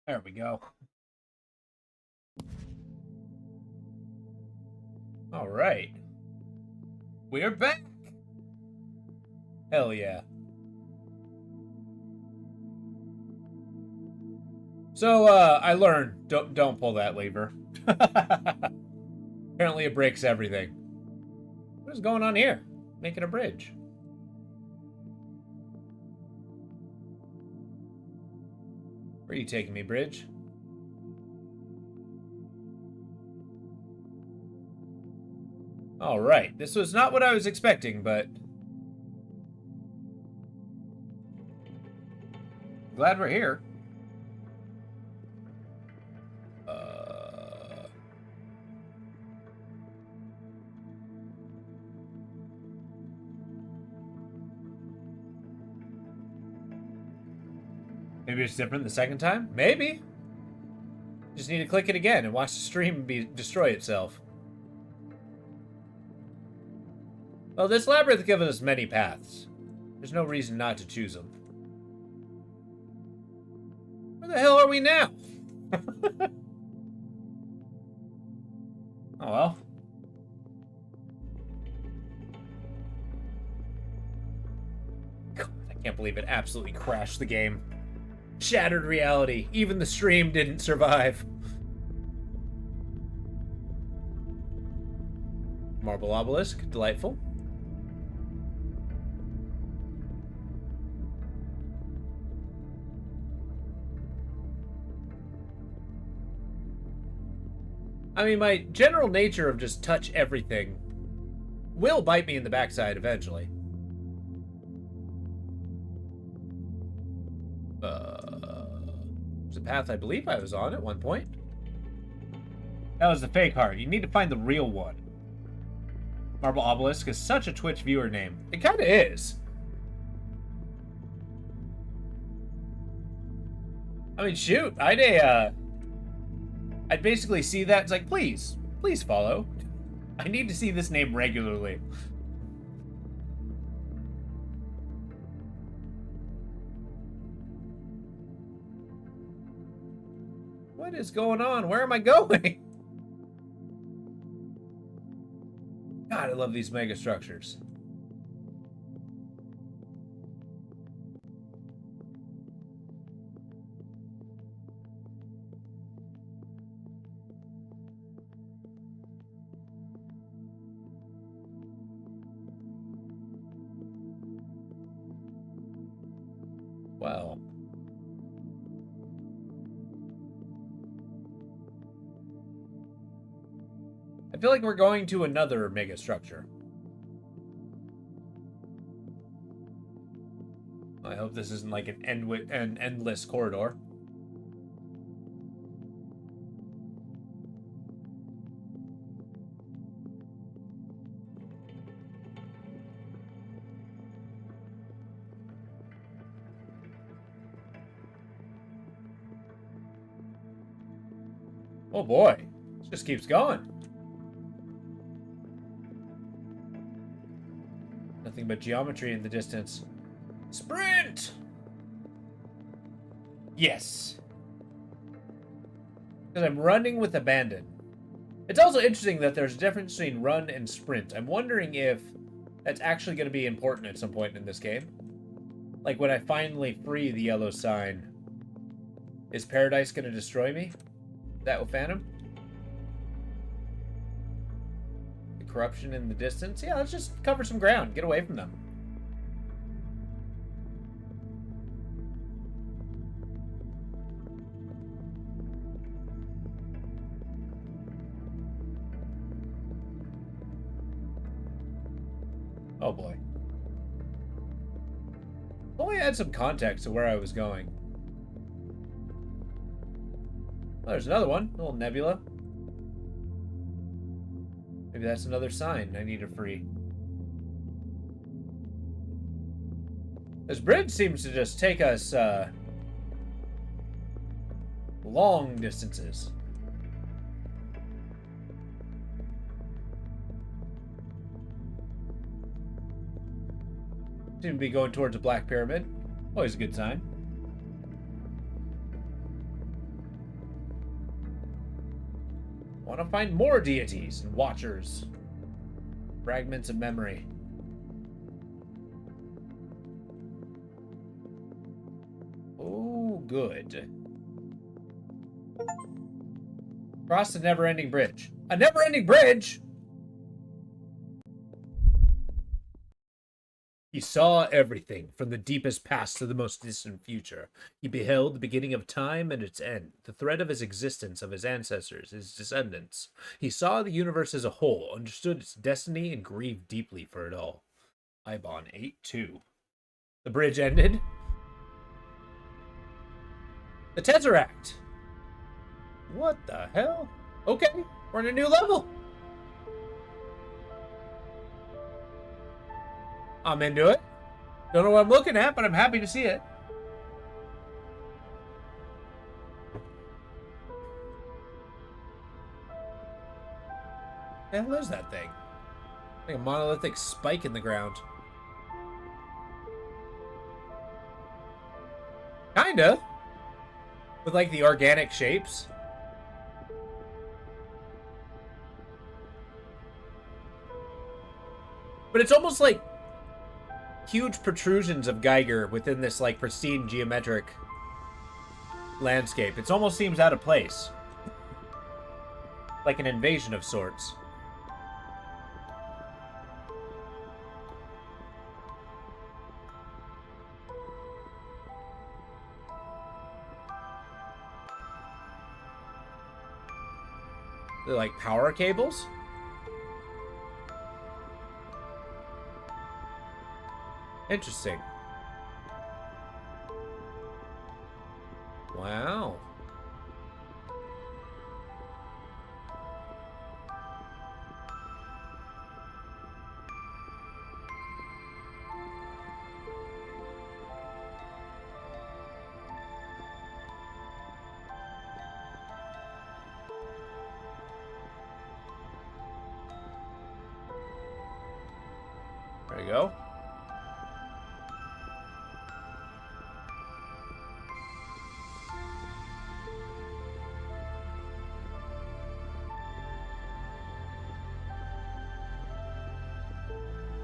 There we go. All right. We're back. Hell yeah. So, I learned, don't pull that lever. Apparently it breaks everything. What is going on here? Making a bridge. Where are you taking me, bridge? All right. This was not what I was expecting, but glad we're here. Maybe it's different the second time? Maybe. Just need to click it again and watch the stream destroy itself. Well, this labyrinth gives us many paths. There's no reason not to choose them. Where the hell are we now? Oh well. God, I can't believe it absolutely crashed the game. Shattered reality. Even the stream didn't survive. Marble obelisk. Delightful. I mean, my general nature of just touch everything will bite me in the backside eventually. There's a path I believe I was on at one point. That was the fake heart. You need to find the real one. Marble obelisk is such a Twitch viewer name. It kind of is. I mean, shoot. I'd basically see that. It's like, please follow. I need to see this name regularly. What is going on? Where am I going? God, I love these mega structures. Wow. I feel like we're going to another mega structure. I hope this isn't like an endless corridor. Oh boy, this just keeps going. Nothing but geometry in the distance. Sprint! Yes. Because I'm running with abandon. It's also interesting that there's a difference between run and sprint. I'm wondering if that's actually going to be important at some point in this game. Like when I finally free the yellow sign. Is Paradise going to destroy me? That with Phantom? The corruption in the distance? Yeah, let's just cover some ground. Get away from them. Oh boy. Only add some context to where I was going. Oh, there's another one. A little nebula. Maybe that's another sign I need to free. This bridge seems to just take us, long distances. Seem to be going towards a black pyramid. Always a good sign. I want to find more deities and watchers. Fragments of memory. Oh, good. Cross the never-ending bridge. A never-ending bridge?! He saw everything, from the deepest past to the most distant future. He beheld the beginning of time and its end, the thread of his existence, of his ancestors, his descendants. He saw the universe as a whole, understood its destiny, and grieved deeply for it all. Ibon 8-2. The bridge ended. The Tesseract! What the hell? Okay, we're in a new level. I'm into it. Don't know what I'm looking at, but I'm happy to see it. What the hell is that thing? Like a monolithic spike in the ground. Kinda. With like the organic shapes. But it's almost like huge protrusions of Geiger within this like pristine geometric landscape. It almost seems out of place. Like an invasion of sorts. They're like power cables? Interesting. Wow. There you go.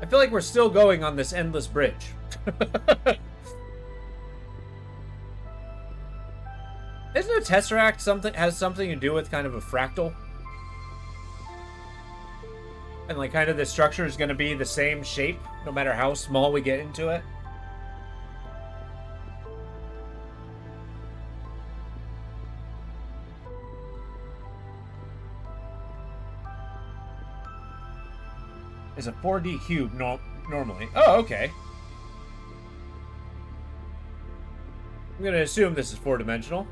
I feel like we're still going on this endless bridge. Isn't a tesseract has something to do with kind of a fractal? And like kind of the structure is going to be the same shape no matter how small we get into it? Is a 4D cube normally. Oh, okay. I'm going to assume this is four-dimensional.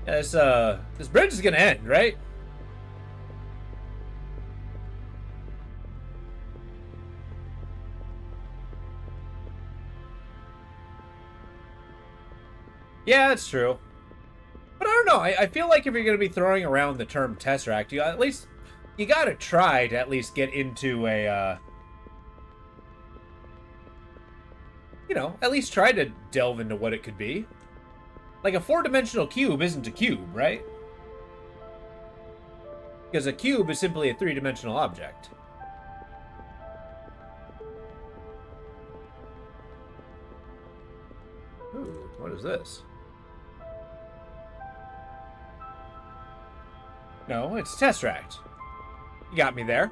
Yeah, this bridge is going to end, right? Yeah, that's true. But I don't know. I feel like if you're going to be throwing around the term Tesseract, you got to try to at least get into a, at least try to delve into what it could be. Like a four-dimensional cube isn't a cube, right? Because a cube is simply a three-dimensional object. Ooh, what is this? No, it's Tesseract. You got me there.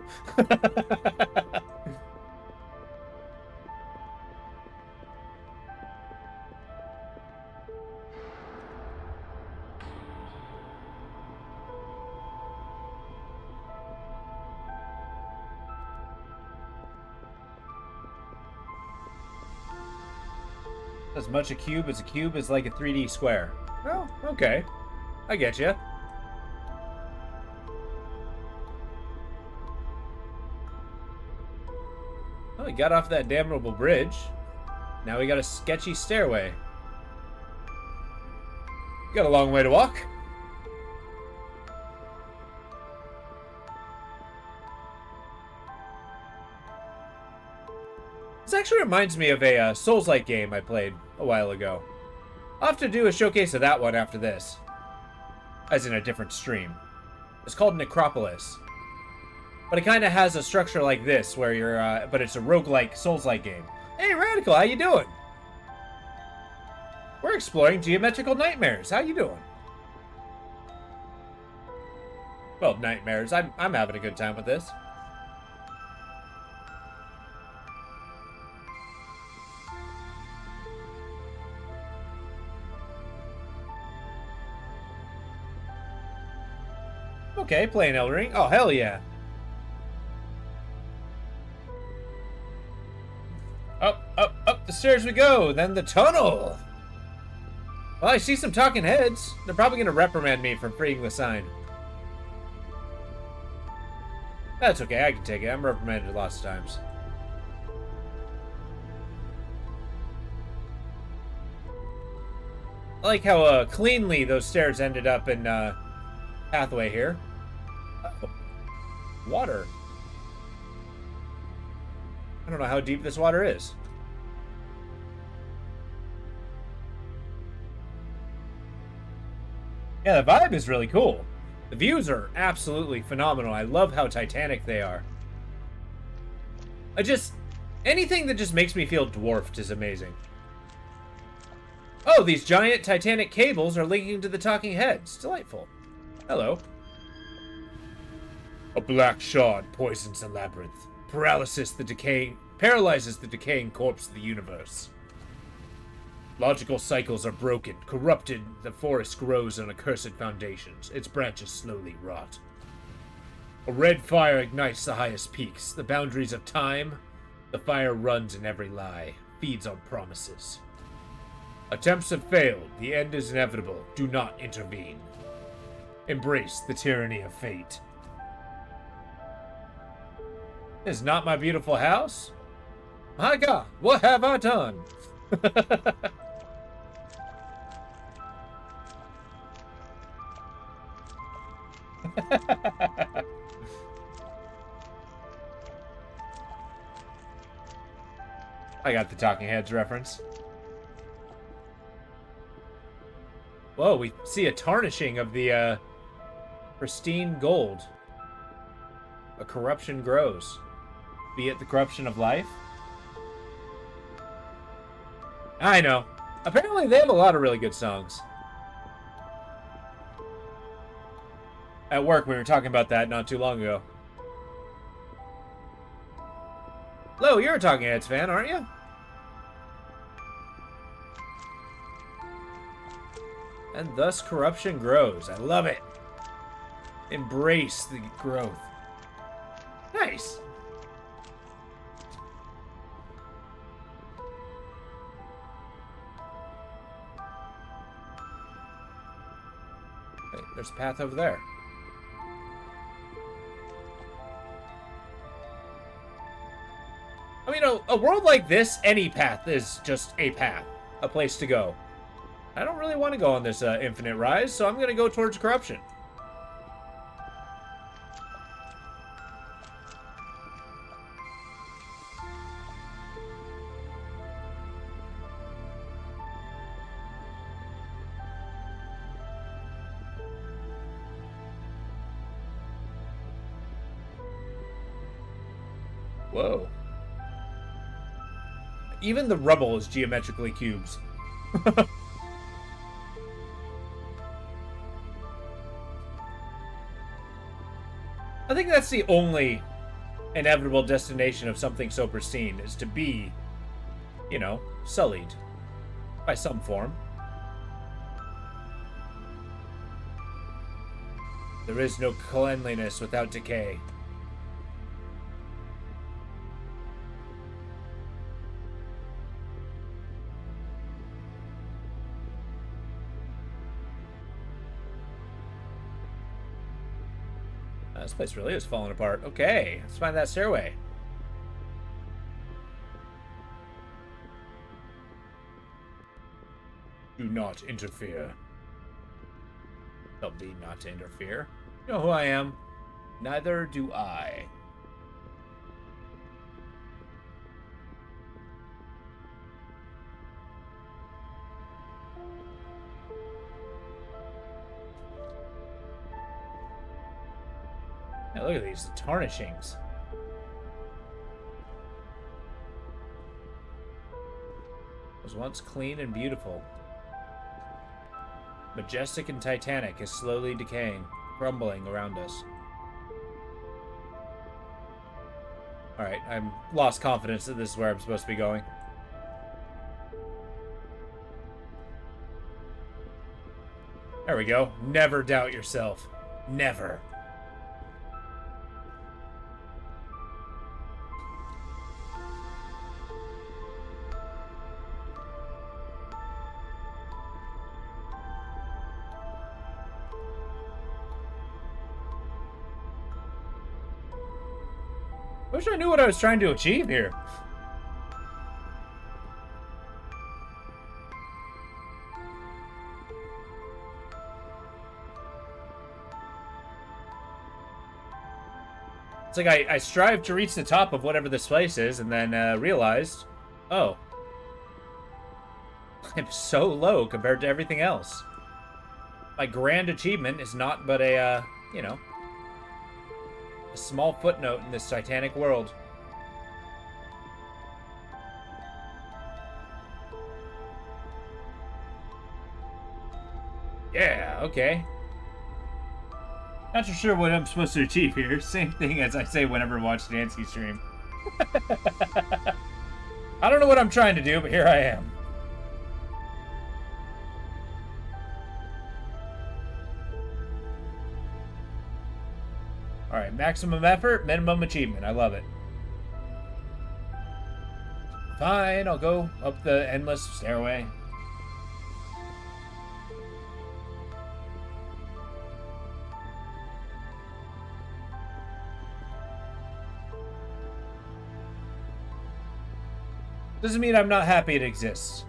As much a cube is like a 3D square. Oh, okay. I get you. Oh, we got off that damnable bridge. Now we got a sketchy stairway. Got a long way to walk. This actually reminds me of a Souls-like game I played a while ago. I'll have to do a showcase of that one after this. As in a different stream. It's called Necropolis. But it kind of has a structure like this, where you're, but it's a roguelike, Souls-like game. Hey, Radical, how you doing? We're exploring geometrical nightmares. How you doing? Well, nightmares. I'm having a good time with this. Okay, playing Elden Ring. Oh, hell yeah. Up the stairs we go, then the tunnel. Well, I see some talking heads. They're probably going to reprimand me for freeing the sign. That's okay, I can take it. I'm reprimanded lots of times. I like how cleanly those stairs ended up in pathway here. Oh, water. I don't know how deep this water is. Yeah, the vibe is really cool. The views are absolutely phenomenal. I love how Titanic they are. Anything that just makes me feel dwarfed is amazing. Oh, these giant Titanic cables are linking to the talking heads. Delightful. Hello. A Blackshard poisons the labyrinth. Paralyzes the decaying corpse of the universe. Logical cycles are broken. Corrupted, the forest grows on accursed foundations. Its branches slowly rot. A red fire ignites the highest peaks. The boundaries of time. The fire runs in every lie. Feeds on promises. Attempts have failed. The end is inevitable. Do not intervene. Embrace the tyranny of fate. Is not my beautiful house? My God, what have I done? I got the Talking Heads reference. Whoa, we see a tarnishing of the pristine gold. A corruption grows. Be it the corruption of life? I know. Apparently they have a lot of really good songs. At work, we were talking about that not too long ago. Lo, you're a Talking Heads fan, aren't you? And thus corruption grows. I love it. Embrace the growth. Nice. Wait, there's a path over there. I mean, a world like this, any path is just a path. A place to go. I don't really want to go on this infinite rise, so I'm going to go towards corruption. Whoa. Even the rubble is geometrically cubes. I think that's the only inevitable destination of something so pristine, is to be, you know, sullied by some form. There is no cleanliness without decay. This place really is falling apart. Okay, let's find that stairway. Do not interfere. Tell me not to interfere. You know who I am? Neither do I. Yeah, look at these tarnishings. Was once clean and beautiful. Majestic and titanic is slowly decaying, crumbling around us. Alright, I'm lost confidence that this is where I'm supposed to be going. There we go. Never doubt yourself. Never. Wish I knew what I was trying to achieve here. It's like I strive to reach the top of whatever this place is, and then realized, oh, I'm so low compared to everything else. My grand achievement is not but a, you know, a small footnote in this titanic world. Yeah, okay. Not too sure what I'm supposed to achieve here. Same thing as I say whenever I watch Nancy stream. I don't know what I'm trying to do, but here I am. Alright, maximum effort, minimum achievement. I love it. Fine, I'll go up the endless stairway. Doesn't mean I'm not happy it exists.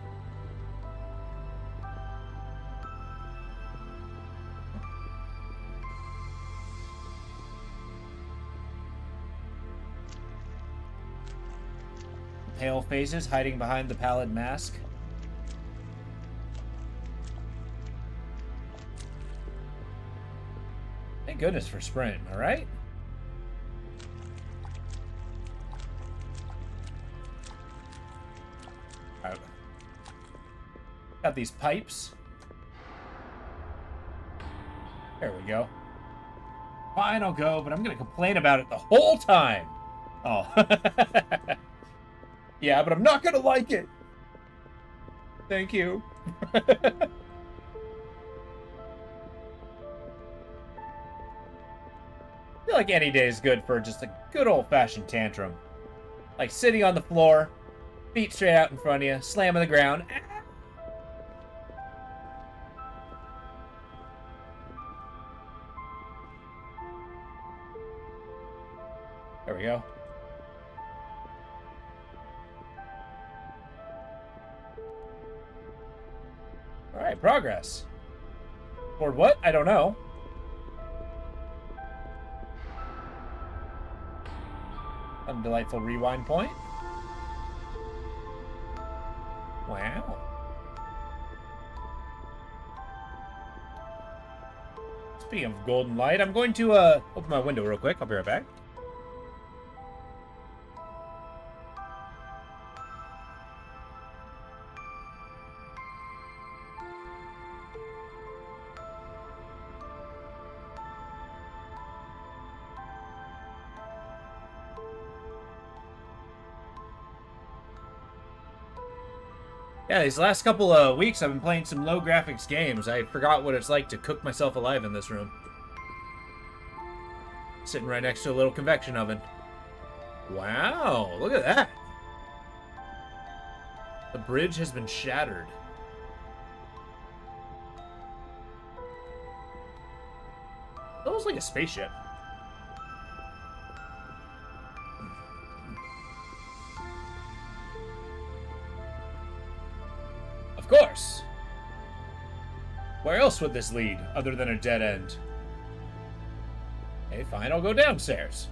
Pale faces hiding behind the pallid mask. Thank goodness for sprint, alright? Got these pipes. There we go. Fine, I'll go, but I'm gonna complain about it the whole time. Oh. Yeah, but I'm not gonna like it. Thank you. I feel like any day is good for just a good old-fashioned tantrum. Like sitting on the floor, feet straight out in front of you, slamming the ground. There we go. Alright, progress. Toward what? I don't know. A delightful rewind point. Wow. Speaking of golden light, I'm going to open my window real quick. I'll be right back. Yeah, these last couple of weeks I've been playing some low graphics games. I forgot what it's like to cook myself alive in this room. Sitting right next to a little convection oven. Wow, look at that. The bridge has been shattered. Almost like a spaceship. Of course. Where else would this lead, other than a dead end? Okay, fine, I'll go downstairs.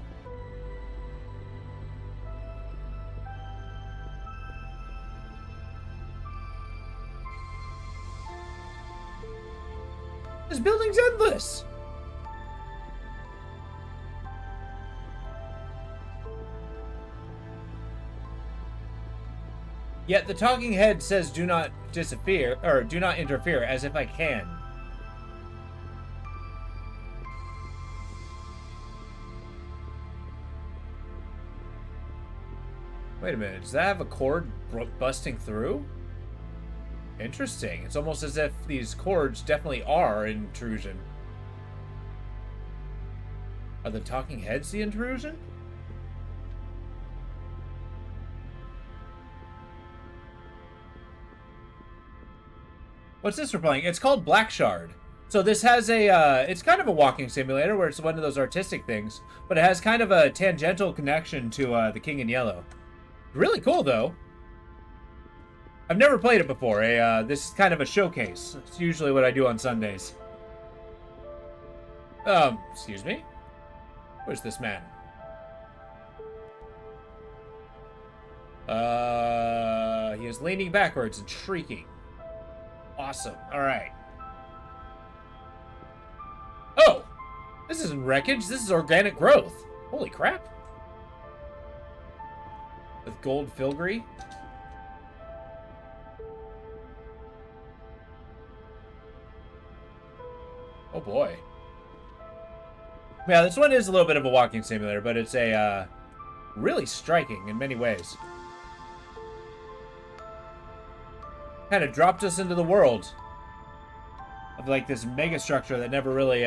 This building's endless! Yet the talking head says do not disappear, or do not interfere, as if I can. Wait a minute, does that have a cord busting through? Interesting. It's almost as if these cords definitely are intrusion. Are the talking heads the intrusion? What's this we're playing? It's called Blackshard. So this has a, it's kind of a walking simulator where it's one of those artistic things, but it has kind of a tangential connection to the King in Yellow. Really cool, though. I've never played it before. This is kind of a showcase. It's usually what I do on Sundays. Excuse me? Where's this man? He is leaning backwards and shrieking. Awesome. Alright. Oh! This isn't wreckage. This is organic growth. Holy crap. With gold filigree. Oh boy. Yeah, this one is a little bit of a walking simulator, but it's a really striking in many ways. Kind of dropped us into the world of like this mega structure that never really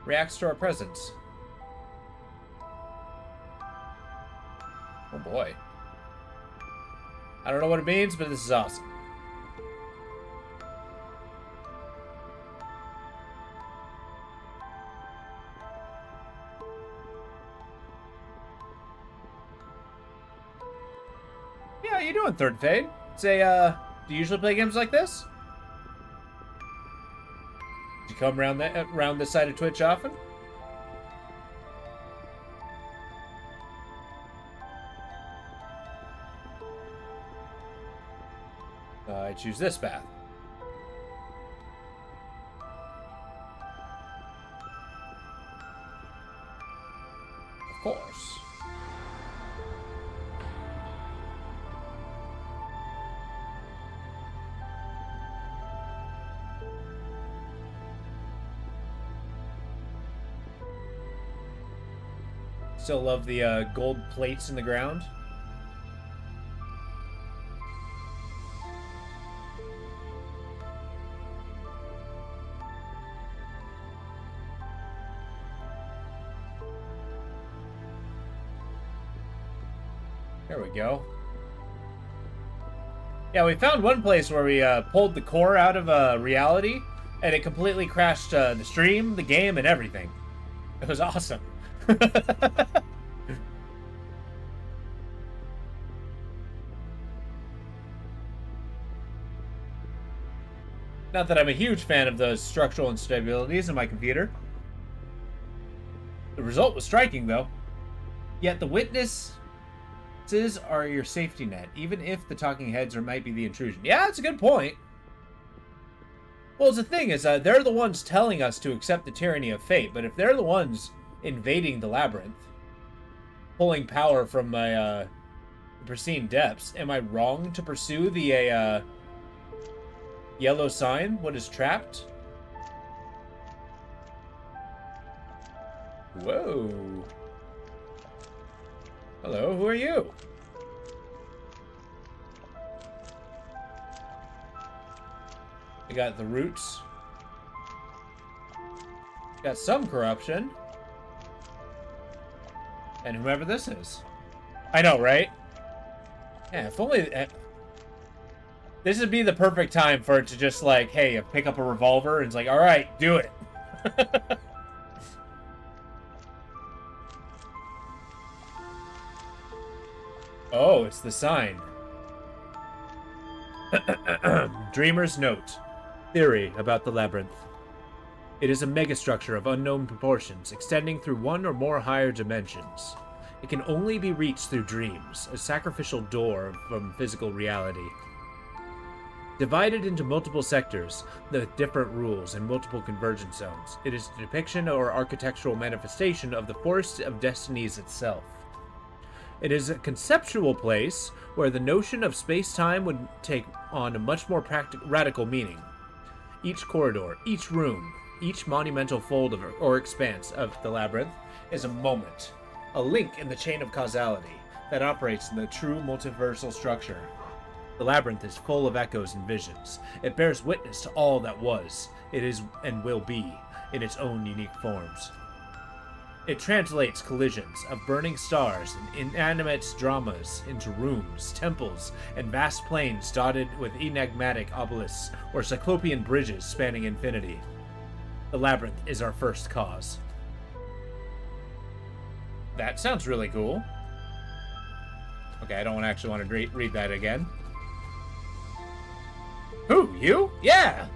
reacts to our presence. Oh boy. I don't know what it means, but this is awesome. Yeah, how you doing, Third Fade? It's a, do you usually play games like this? Do you come around this side of Twitch often? I choose this path. Of course. Still love the gold plates in the ground. There we go. Yeah, we found one place where we pulled the core out of reality, and it completely crashed the stream, the game, and everything. It was awesome. Not that I'm a huge fan of those structural instabilities in my computer. The result was striking, though. Yet the witnesses are your safety net, even if the talking heads might be the intrusion. Yeah, that's a good point. Well, the thing is, they're the ones telling us to accept the tyranny of fate, but if they're the ones invading the labyrinth, pulling power from my pristine depths, am I wrong to pursue the yellow sign? What is trapped? Whoa. Hello, who are you? We got the roots. Got some corruption. And whoever this is. I know, right? Yeah, if only... this would be the perfect time for it to just, like, hey, pick up a revolver, and it's like, alright, do it. Oh, it's the sign. Dreamer's Note. Theory about the labyrinth. It is a megastructure of unknown proportions, extending through one or more higher dimensions. It can only be reached through dreams, a sacrificial door from physical reality. Divided into multiple sectors, with different rules and multiple convergence zones, it is a depiction or architectural manifestation of the forest of destinies itself. It is a conceptual place where the notion of space-time would take on a much more radical meaning. Each corridor, each room, each monumental fold or expanse of the labyrinth is a moment, a link in the chain of causality that operates in the true multiversal structure. The labyrinth is full of echoes and visions. It bears witness to all that was, it is, and will be, in its own unique forms. It translates collisions of burning stars and inanimate dramas into rooms, temples, and vast plains dotted with enigmatic obelisks or cyclopean bridges spanning infinity. The labyrinth is our first cause. That sounds really cool. Okay, I don't actually want to read that again. Who, you? Yeah!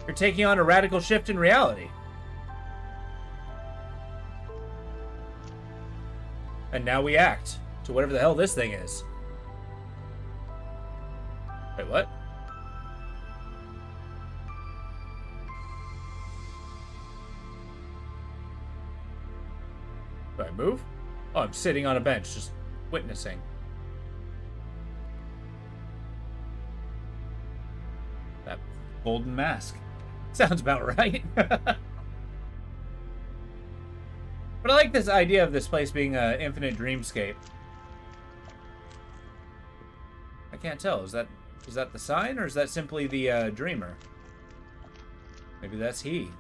You're taking on a radical shift in reality. And now we act to whatever the hell this thing is. Wait, what? Do I move? Oh, I'm sitting on a bench, just witnessing. That golden mask. Sounds about right. But I like this idea of this place being an infinite dreamscape. I can't tell. Is that the sign, or is that simply the dreamer? Maybe that's he.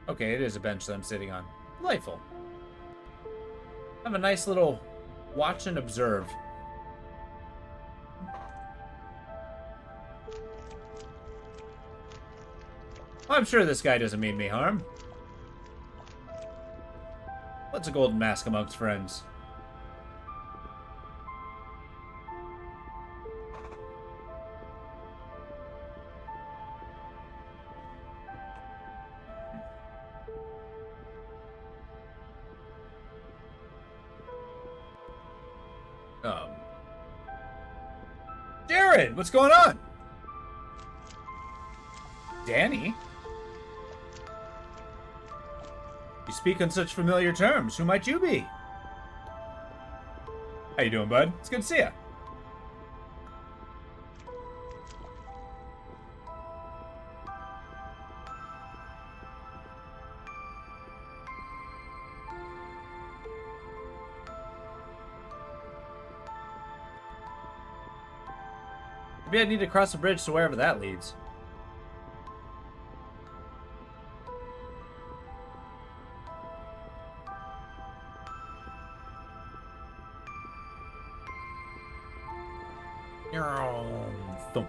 Okay, it is a bench that I'm sitting on. Delightful. Have a nice little watch and observe. I'm sure this guy doesn't mean me harm. What's a golden mask amongst friends? Jared, what's going on? Danny? You speak on such familiar terms. Who might you be? How you doing, bud? It's good to see ya. Maybe I need to cross the bridge to wherever that leads. Thump.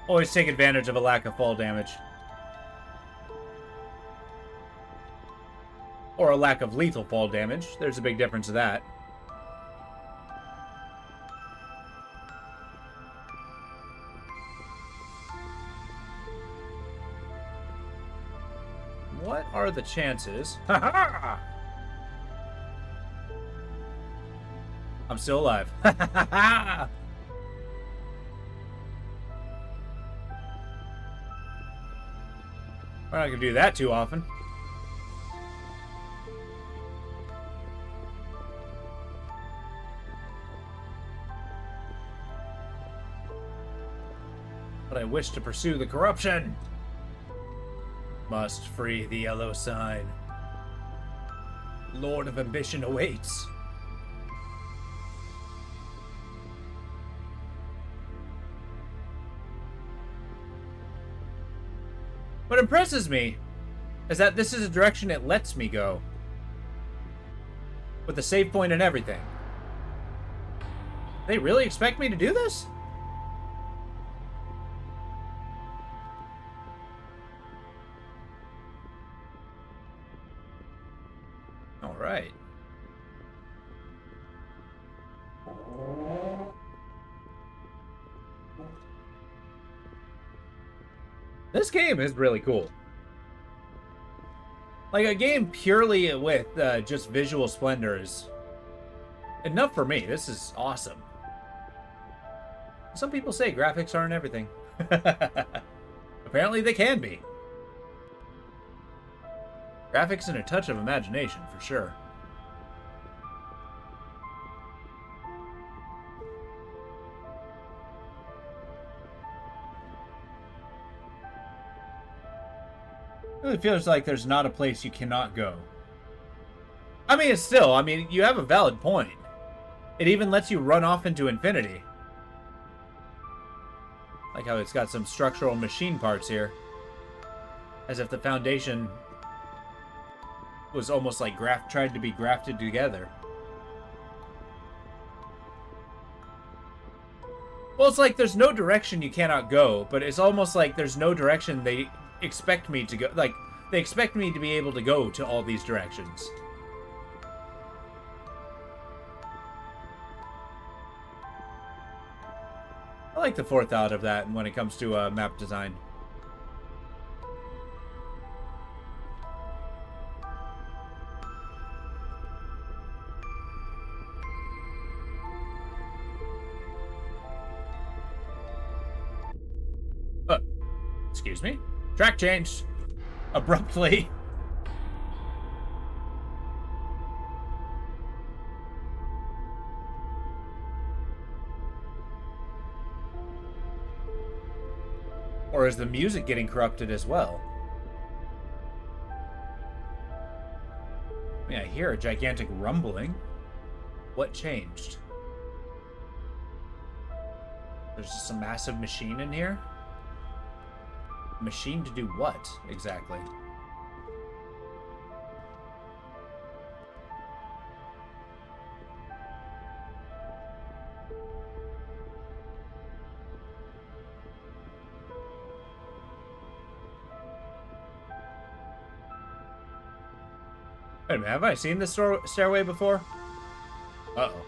Always take advantage of a lack of fall damage. Or a lack of lethal fall damage. There's a big difference to that. What are the chances? Ha ha! I'm still alive. Ha ha ha! We're not gonna do that too often. But I wish to pursue the corruption. Must free the yellow sign. Lord of Ambition awaits. What impresses me is that this is a direction it lets me go. With a save point and everything. They really expect me to do this? Alright. This game is really cool. Like, a game purely with just visual splendor is enough for me. This is awesome. Some people say graphics aren't everything. Apparently they can be. Graphics and a touch of imagination, for sure. It really feels like there's not a place you cannot go. I mean, it's still, you have a valid point. It even lets you run off into infinity. Like how it's got some structural machine parts here. As if the foundation was almost like tried to be grafted together. Well, it's like there's no direction you cannot go, but it's almost like there's no direction they expect me to go. Like, they expect me to be able to go to all these directions. I like the forethought of that when it comes to map design. Excuse me? Track changed. Abruptly. Or is the music getting corrupted as well? I mean, I hear a gigantic rumbling. What changed? There's just a massive machine in here? Machine to do what, exactly? Wait a minute, have I seen this stairway before? Uh-oh.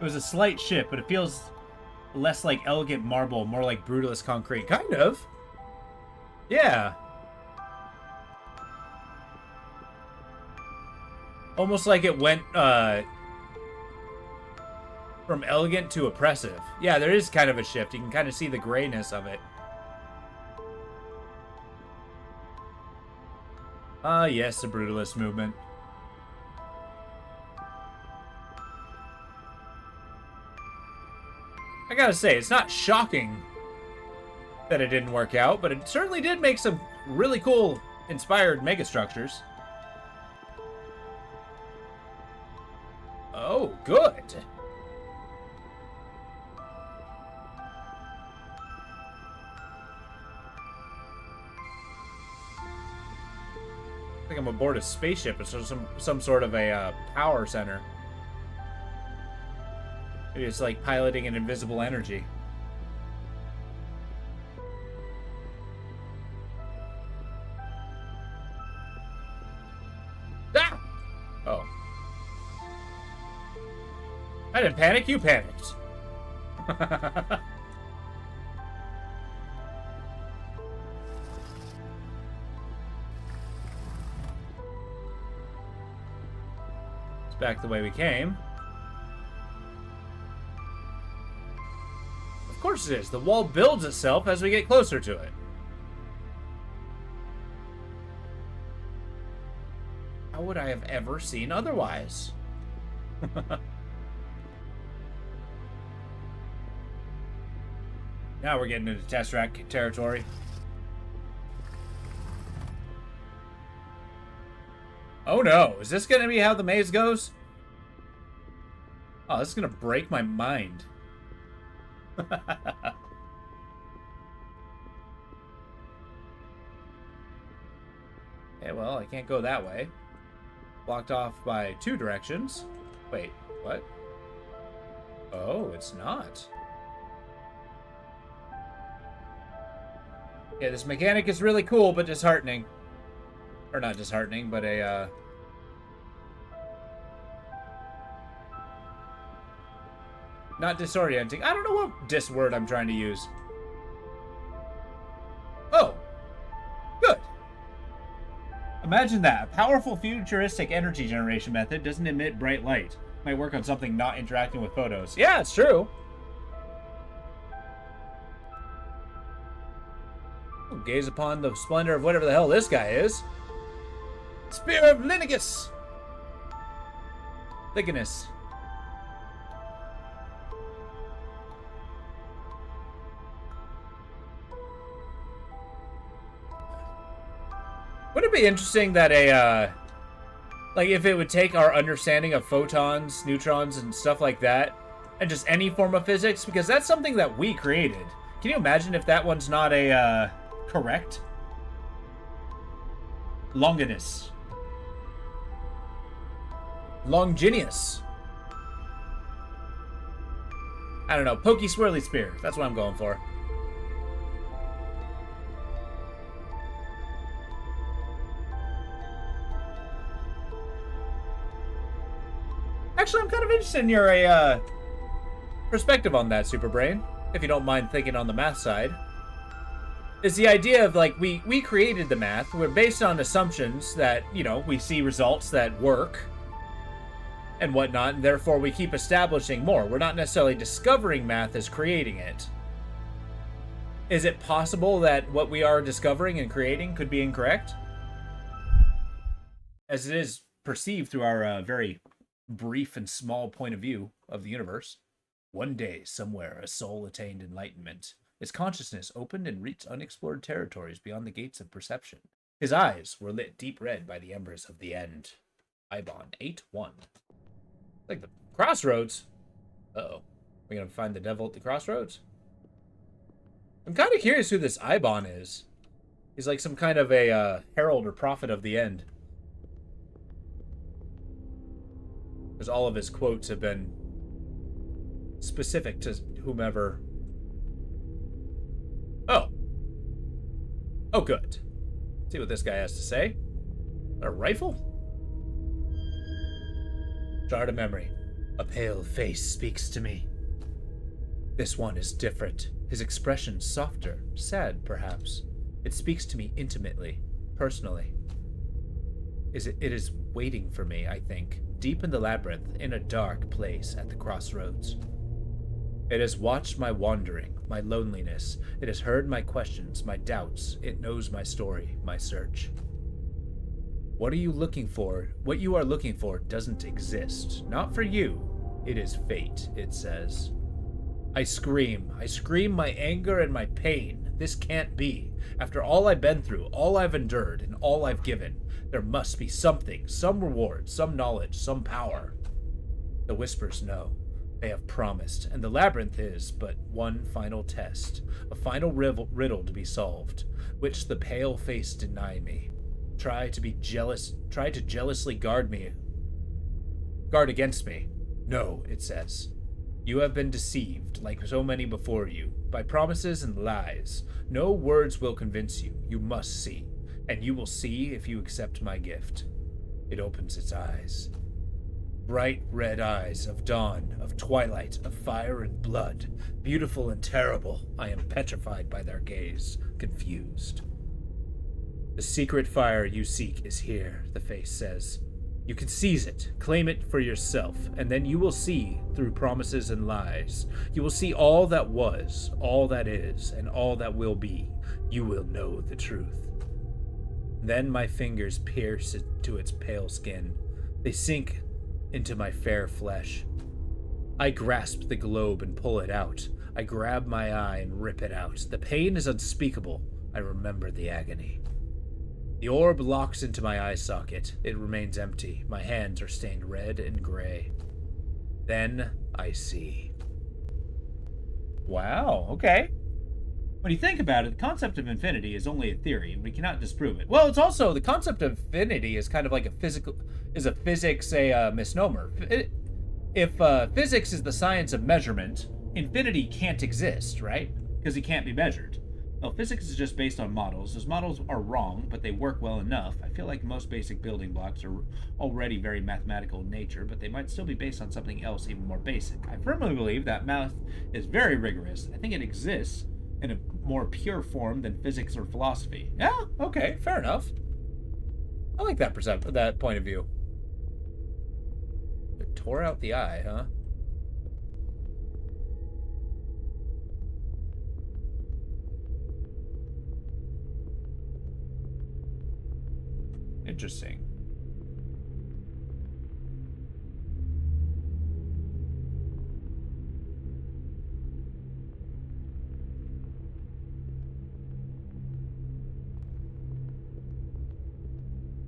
It was a slight shift, but it feels less like elegant marble, more like brutalist concrete. Kind of. Yeah. Almost like it went from elegant to oppressive. Yeah, there is kind of a shift. You can kind of see the grayness of it. Yes, the brutalist movement. I gotta say, it's not shocking that it didn't work out, but it certainly did make some really cool, inspired megastructures. Oh, good. I think I'm aboard a spaceship. It's some sort of a power center. Maybe it's like piloting an invisible energy. Ah! Oh. I didn't panic, you panicked. It's back the way we came. Of course it is. The wall builds itself as we get closer to it. How would I have ever seen otherwise? Now we're getting into Tesseract territory. Oh no, is this gonna be how the maze goes? Oh, this is gonna break my mind. Okay, well, I can't go that way. Blocked off by two directions. Wait, what? Oh, it's not. Yeah, this mechanic is really cool, but disheartening. Or not disheartening, but a, not disorienting. I don't know what dis word I'm trying to use. Oh. Good. Imagine that. A powerful futuristic energy generation method doesn't emit bright light. Might work on something not interacting with photos. Yeah, it's true. Gaze upon the splendor of whatever the hell this guy is. Spear of Linigus. Thickness. Would it be interesting that like if it would take our understanding of photons, neutrons, and stuff like that, and just any form of physics, because that's something that we created. Can you imagine if that one's not a, correct? Longinus. Longinus. I don't know. Pokey swirly spear. That's what I'm going for. Actually, I'm kind of interested in your perspective on that, Superbrain, if you don't mind thinking on the math side. Is the idea of, like, we created the math. We're based on assumptions that, you know, we see results that work and whatnot, and therefore we keep establishing more. We're not necessarily discovering math as creating it. Is it possible that what we are discovering and creating could be incorrect? As it is perceived through our very brief and small point of view of the universe. One day, somewhere, a soul attained enlightenment. His consciousness opened and reached unexplored territories beyond the gates of perception. His eyes were lit deep red by the embers of the end. Ibon 8-1. Like the crossroads. Uh-oh. We're gonna find the devil at the crossroads? I'm kind of curious who this Ibon is. He's like some kind of a herald or prophet of the end. Because all of his quotes have been specific to whomever. Oh. Oh, good. See what this guy has to say. A rifle? Shard of memory. A pale face speaks to me. This one is different. His expression softer, sad perhaps. It speaks to me intimately, personally. It is waiting for me, I think, deep in the labyrinth, in a dark place at the crossroads. It has watched my wandering, my loneliness. It has heard my questions, my doubts. It knows my story, my search. What are you looking for? What you are looking for doesn't exist. Not for you. It is fate, it says. I scream my anger and my pain. This can't be. After all I've been through, all I've endured, and all I've given, there must be something, some reward, some knowledge, some power. The whispers know. They have promised, and the labyrinth is but one final test, a final riddle to be solved, which the pale face deny me. Try to jealously guard against me. No, it says. You have been deceived, like so many before you, by promises and lies. No words will convince you. You must see, and you will see if you accept my gift. It opens its eyes. Bright red eyes of dawn, of twilight, of fire and blood. Beautiful and terrible. I am petrified by their gaze, confused. The secret fire you seek is here, the face says. You can seize it, claim it for yourself, and then you will see through promises and lies. You will see all that was, all that is, and all that will be. You will know the truth. Then my fingers pierce into its pale skin. They sink into my fair flesh. I grasp the globe and pull it out. I grab my eye and rip it out. The pain is unspeakable. I remember the agony. The orb locks into my eye socket. It remains empty. My hands are stained red and gray. Then I see. Wow, okay. When you think about it, the concept of infinity is only a theory, and we cannot disprove it. Well, it's also, the concept of infinity is kind of like a physics misnomer. If physics is the science of measurement, infinity can't exist, right? Because it can't be measured. Well, physics is just based on models. Those models are wrong, but they work well enough. I feel like most basic building blocks are already very mathematical in nature, but they might still be based on something else even more basic. I firmly believe that math is very rigorous. I think it exists in a more pure form than physics or philosophy. Yeah, okay, fair enough. I like that point of view. It tore out the eye, huh? Interesting.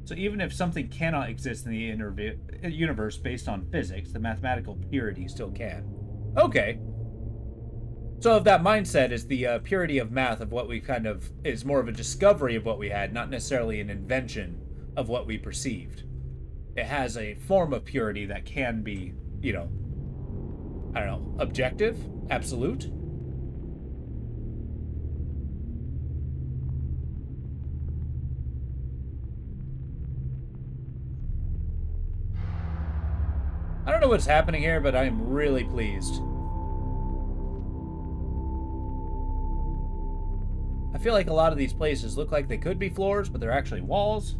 So even if something cannot exist in the universe based on physics, the mathematical purity still can. Okay. So if that mindset is the purity of math of what we kind of is more of a discovery of what we had, not necessarily an invention of what we perceived. It has a form of purity that can be, you know, I don't know, objective, absolute. I don't know what's happening here, but I am really pleased. I feel like a lot of these places look like they could be floors, but they're actually walls.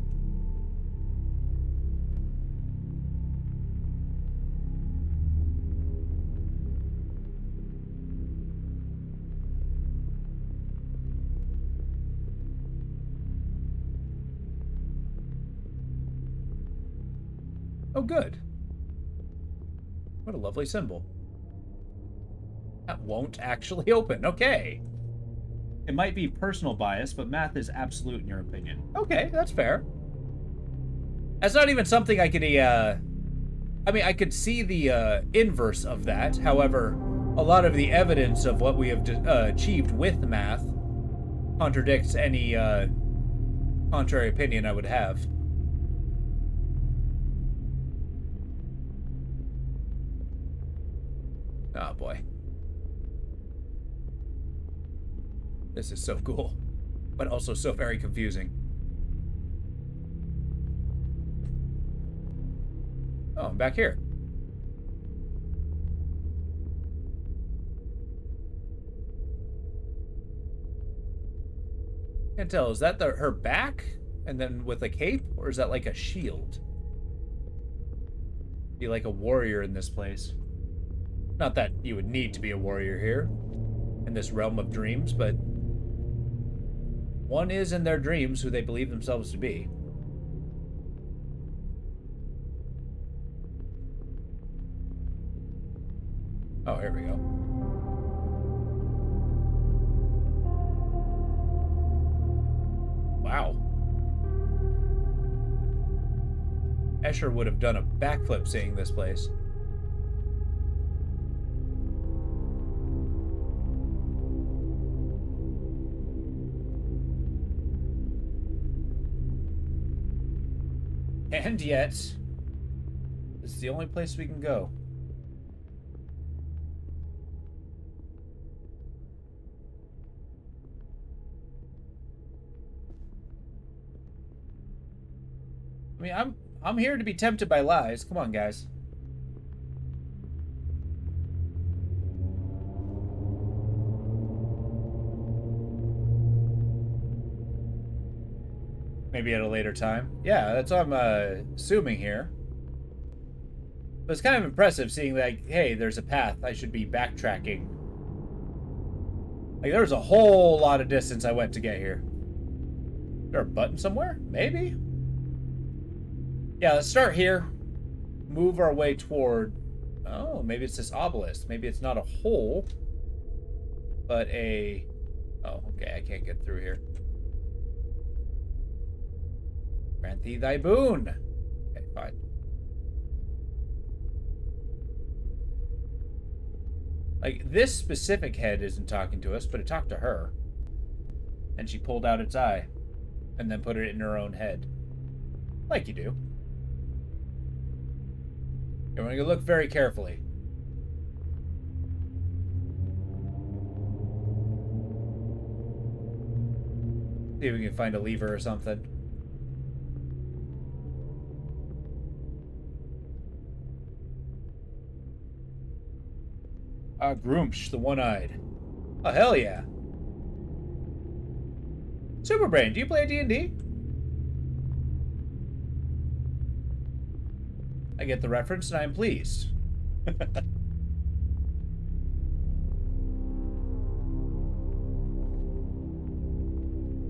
Oh, good. What a lovely symbol. That won't actually open. Okay. It might be personal bias, but math is absolute in your opinion. Okay, that's fair. That's not even something I could, I mean, I could see the inverse of that. However, a lot of the evidence of what we have achieved with math contradicts any contrary opinion I would have. Oh, boy. This is so cool, but also so very confusing. Oh, I'm back here. Can't tell. Is that her back? And then with a cape? Or is that like a shield? Be like a warrior in this place. Not that you would need to be a warrior here, in this realm of dreams, but one is in their dreams who they believe themselves to be. Oh, here we go. Wow. Escher would have done a backflip seeing this place. And yet, this is the only place we can go. I mean, I'm here to be tempted by lies. Come on, guys. Maybe at a later time. Yeah, that's what I'm assuming here. But it's kind of impressive seeing like, hey, there's a path. I should be backtracking. Like, there's a whole lot of distance I went to get here. Is there a button somewhere? Maybe? Yeah, let's start here. Move our way toward... Oh, maybe it's this obelisk. Maybe it's not a hole, but a... Oh, okay, I can't get through here. Grant thee thy boon. Okay, fine. Like, this specific head isn't talking to us, but it talked to her. And she pulled out its eye, and then put it in her own head. Like you do. You're going to look very carefully. See if we can find a lever or something. Ah, Groomsh, the one-eyed. Oh, hell yeah. Superbrain, do you play D&D? I get the reference and I am pleased.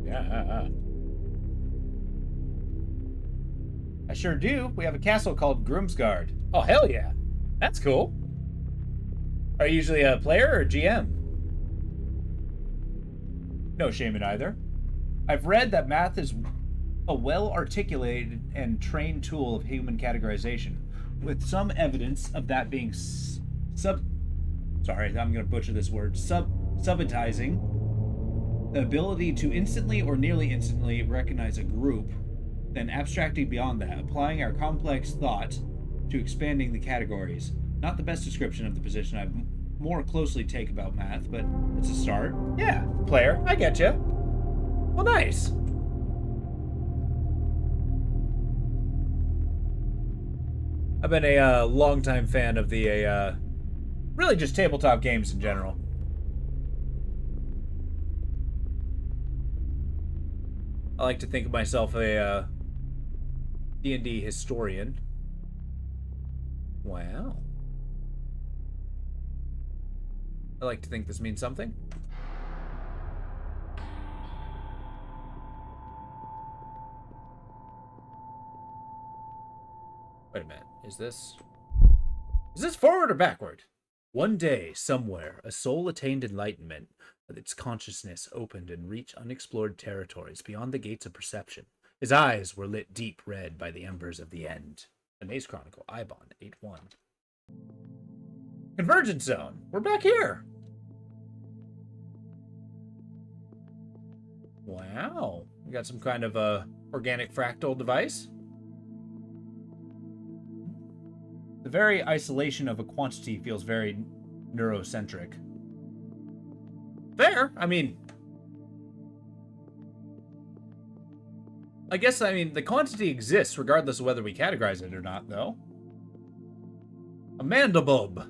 Yeah. I sure do. We have a castle called Groomsguard. Oh, hell yeah. That's cool. Are you usually a player or a GM? No shame in either. I've read that math is a well-articulated and trained tool of human categorization, with some evidence of that being sorry, I'm going to butcher this word. Subitizing. The ability to instantly or nearly instantly recognize a group, then abstracting beyond that, applying our complex thought to expanding the categories. Not the best description of the position I've more closely take about math, but it's a start. Yeah, player, I get you. Well, nice. I've been a longtime fan of the really just tabletop games in general. I like to think of myself a D&D historian. Wow. I like to think this means something. Wait a minute. Is this forward or backward? One day, somewhere, a soul attained enlightenment, with its consciousness opened and reached unexplored territories beyond the gates of perception. His eyes were lit deep red by the embers of the end. The Maze Chronicle, Ibon 8-1. Convergence Zone. We're back here. Wow. We got some kind of organic fractal device. The very isolation of a quantity feels very neurocentric. Fair. I mean, the quantity exists regardless of whether we categorize it or not, though. A mandibulb.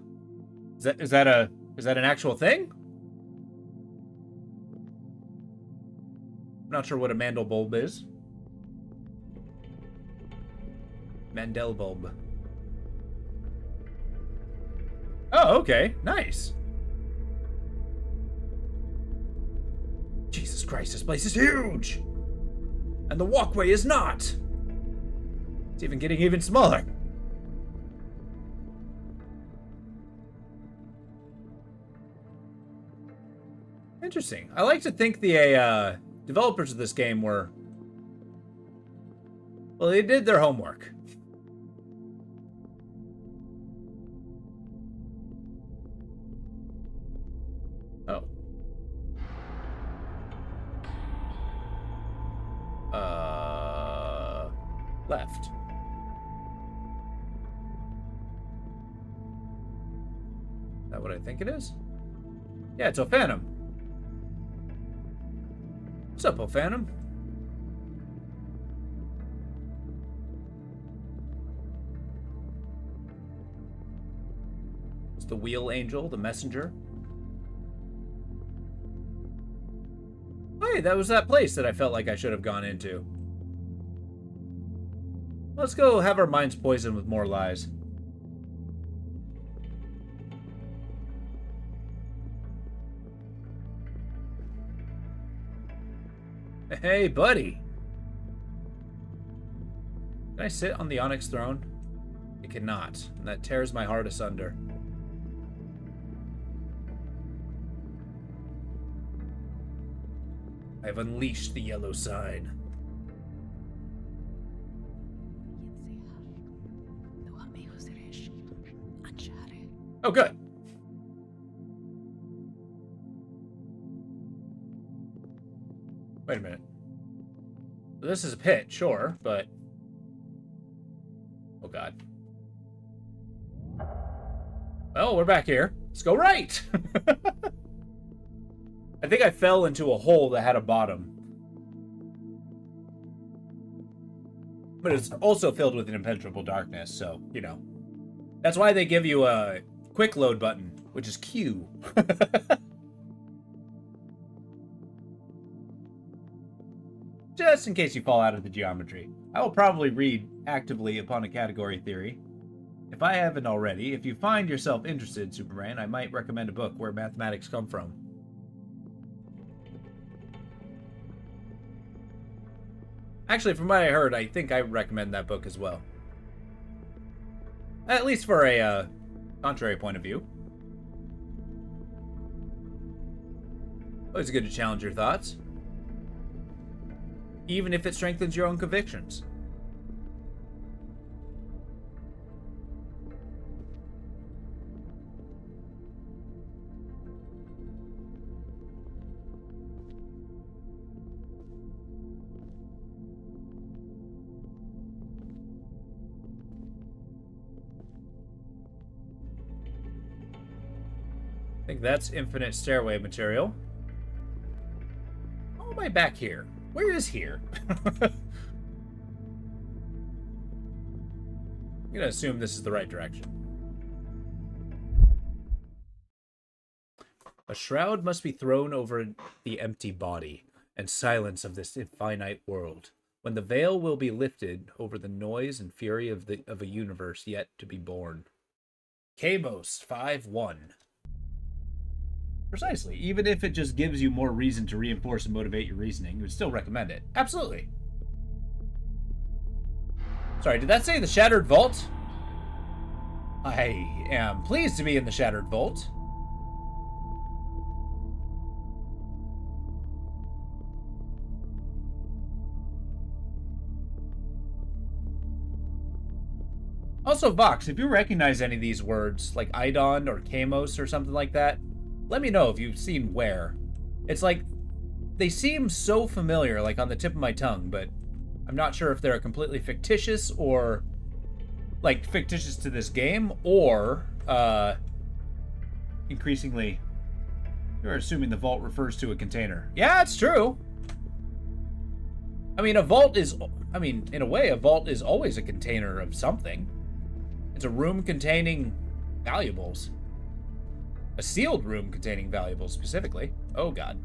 Is that an actual thing? I'm not sure what a mandelbulb is. Mandelbulb. Oh, okay. Nice. Jesus Christ, this place is huge! And the walkway is not! It's even getting even smaller. Interesting. I like to think the developers of this game were... well, they did their homework. Oh. Left. Is that what I think it is? Yeah, it's O'Phantom. What's up, O'Phantom? It's the Wheel Angel, the messenger. Hey, that was that place that I felt like I should have gone into. Let's go have our minds poisoned with more lies. Hey, buddy. Can I sit on the Onyx throne? I cannot, and that tears my heart asunder. I have unleashed the yellow sign. Oh, good. Wait a minute. This is a pit, sure, but... oh, God. Well, we're back here. Let's go right! I think I fell into a hole that had a bottom. But it's also filled with an impenetrable darkness, so, you know. That's why they give you a quick load button, which is Q. Just in case you fall out of the geometry. I will probably read actively upon a category theory. If I haven't already, if you find yourself interested, Superman, I might recommend a book, Where Mathematics Come From. Actually, from what I heard, I think I recommend that book as well. At least for a contrary point of view. Always good to challenge your thoughts. Even if it strengthens your own convictions. I think that's infinite stairway material. How am I back here? Where is here? I'm gonna assume this is the right direction. A shroud must be thrown over the empty body and silence of this infinite world, when the veil will be lifted over the noise and fury of a universe yet to be born. Kamos 5-1. Precisely. Even if it just gives you more reason to reinforce and motivate your reasoning, you would still recommend it. Absolutely. Sorry, did that say the Shattered Vault? I am pleased to be in the Shattered Vault. Also, Vox, if you recognize any of these words, like Idon or Kamos or something like that, let me know if you've seen where. It's like, they seem so familiar, like on the tip of my tongue, but I'm not sure if they're completely fictitious or, like, fictitious to this game, or, increasingly, you're assuming the vault refers to a container. Yeah, it's true. I mean, a vault is, in a way, a vault is always a container of something. It's a room containing valuables. A sealed room containing valuables, specifically. Oh, God.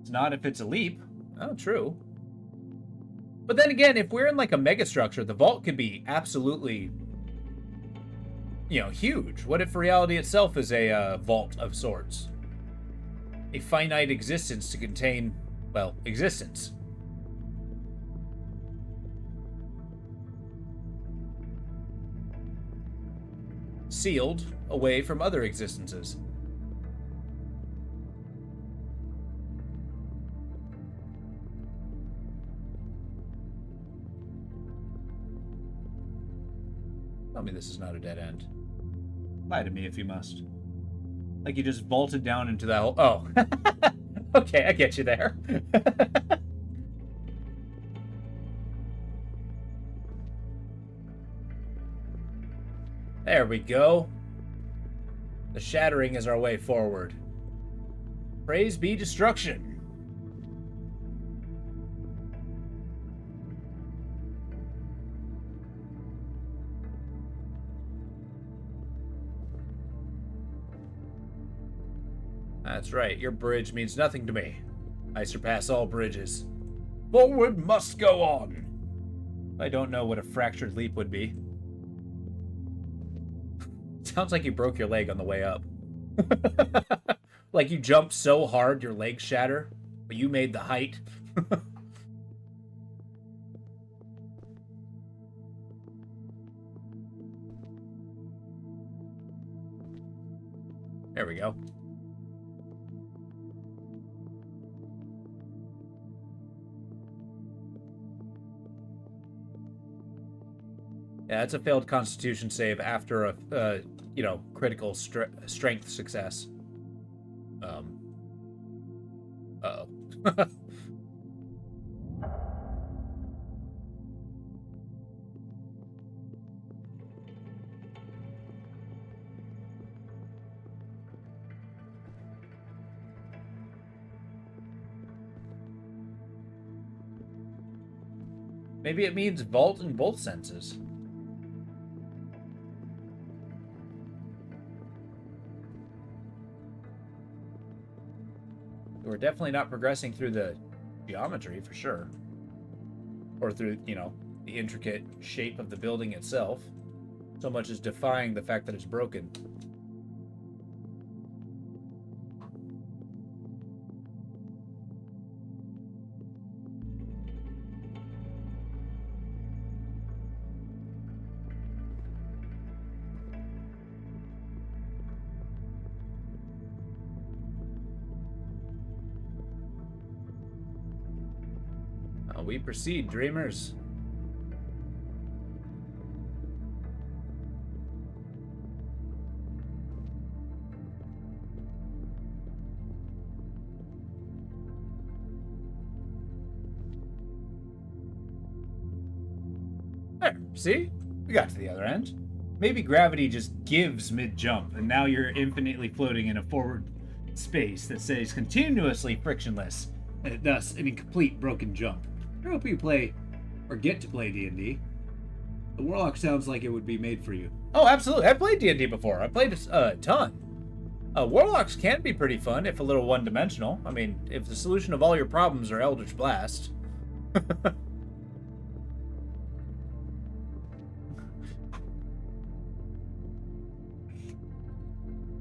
It's not if it's a leap. Oh, true. But then again, if we're in, like, a megastructure, the vault could be absolutely, you know, huge. What if reality itself is a vault of sorts? A finite existence to contain, well, existence. Sealed away from other existences. Tell me this is not a dead end. Lie to me if you must. Like you just vaulted down into that hole. Oh. Okay, I get you there. There we go. The shattering is our way forward. Praise be destruction. That's right, your bridge means nothing to me. I surpass all bridges. Forward must go on. I don't know what a fractured leap would be. Sounds like you broke your leg on the way up. Like you jumped so hard your legs shatter, but you made the height. There we go. Yeah, it's a failed Constitution save after a, you know, critical strength success. Uh-oh. Maybe it means vault in both senses. We're definitely not progressing through the geometry, for sure. Or through, you know, the intricate shape of the building itself. So much as defying the fact that it's broken. We proceed, dreamers. There, see? We got to the other end. Maybe gravity just gives mid-jump, and now you're infinitely floating in a forward space that stays continuously frictionless, and thus an incomplete broken jump. I hope you play, or get to play D&D. The Warlock sounds like it would be made for you. Oh, absolutely. I've played D&D before. I played a ton. Warlocks can be pretty fun, if a little one-dimensional. I mean, if the solution of all your problems are Eldritch Blast.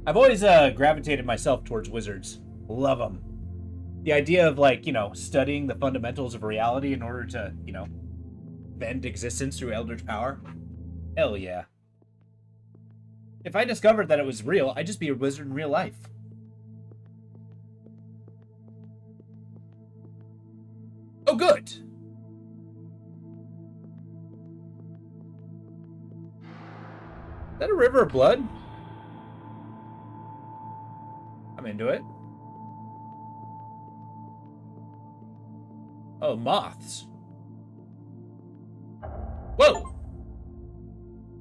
I've always gravitated myself towards wizards. Love them. The idea of, like, you know, studying the fundamentals of reality in order to, you know, bend existence through eldritch power. Hell yeah. If I discovered that it was real, I'd just be a wizard in real life. Oh, good. Is that a river of blood? I'm into it. Oh, moths. Whoa!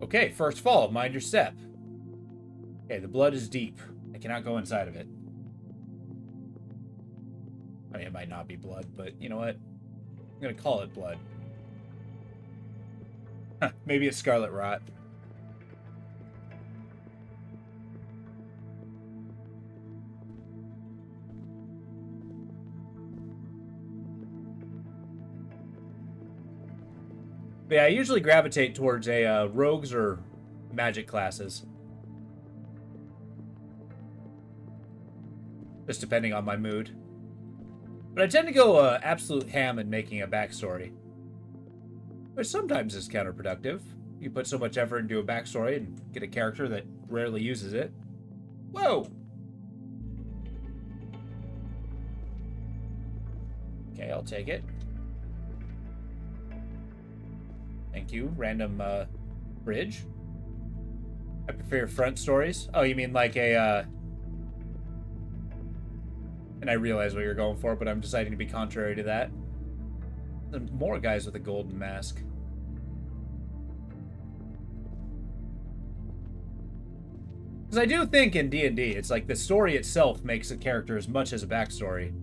Okay, first fall. Mind your step. Okay, the blood is deep. I cannot go inside of it. I mean, it might not be blood, but you know what? I'm gonna call it blood. Maybe it's scarlet rot. But yeah, I usually gravitate towards a rogues or magic classes. Just depending on my mood. But I tend to go absolute ham in making a backstory. Which sometimes is counterproductive. You put so much effort into a backstory and get a character that rarely uses it. Whoa! Okay, I'll take it. Thank you. Random bridge. I prefer front stories. Oh, you mean like a and I realize what you're going for, but I'm deciding to be contrary to that. There's more guys with a golden mask. Because I do think in D&D, it's like the story itself makes a character as much as a backstory.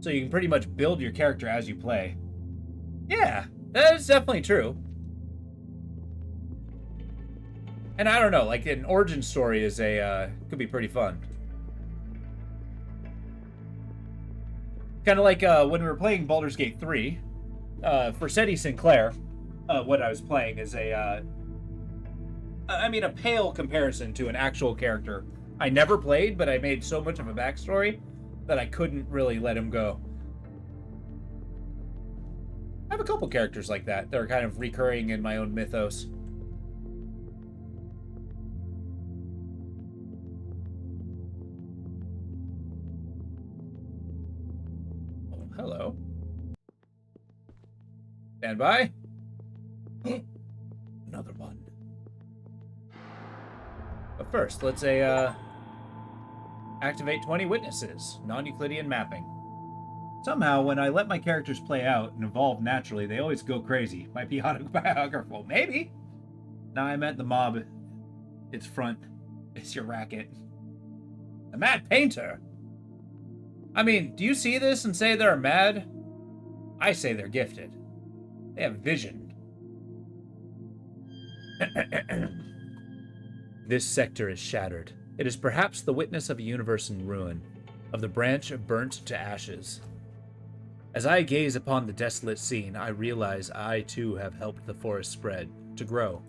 So you can pretty much build your character as you play. Yeah, that is definitely true. And I don't know, like an origin story is could be pretty fun. Kind of like when we were playing Baldur's Gate 3, for Seti Sinclair, what I was playing is a pale comparison to an actual character I never played, but I made so much of a backstory that I couldn't really let him go. I have a couple characters like that. They're kind of recurring in my own mythos. Oh, hello. Stand by. Another one. But first, let's activate 20 witnesses. Non-Euclidean mapping. Somehow, when I let my characters play out and evolve naturally, they always go crazy. Might be autobiographical. Maybe. Now I meant the mob. Its front. It's your racket. A mad painter. I mean, do you see this and say they're mad? I say they're gifted. They have vision. This sector is shattered. It is perhaps the witness of a universe in ruin. of the branch burnt to ashes. As I gaze upon the desolate scene, I realize I too have helped the forest spread, to grow.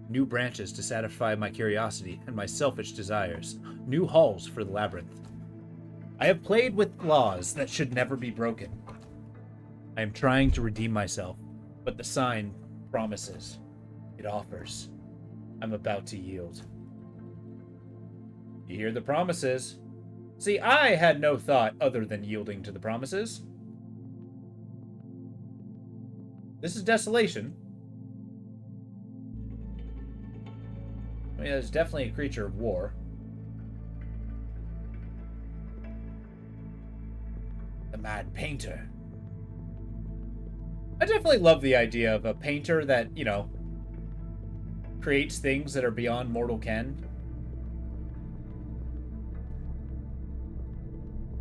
New branches to satisfy my curiosity and my selfish desires, new halls for the labyrinth. I have played with laws that should never be broken. I am trying to redeem myself, but the sign promises. It offers. I'm about to yield. You hear the promises. See, I had no thought other than yielding to the promises. This is desolation. I mean, it's definitely a creature of war. The Mad Painter. I definitely love the idea of a painter that, you know, creates things that are beyond mortal ken.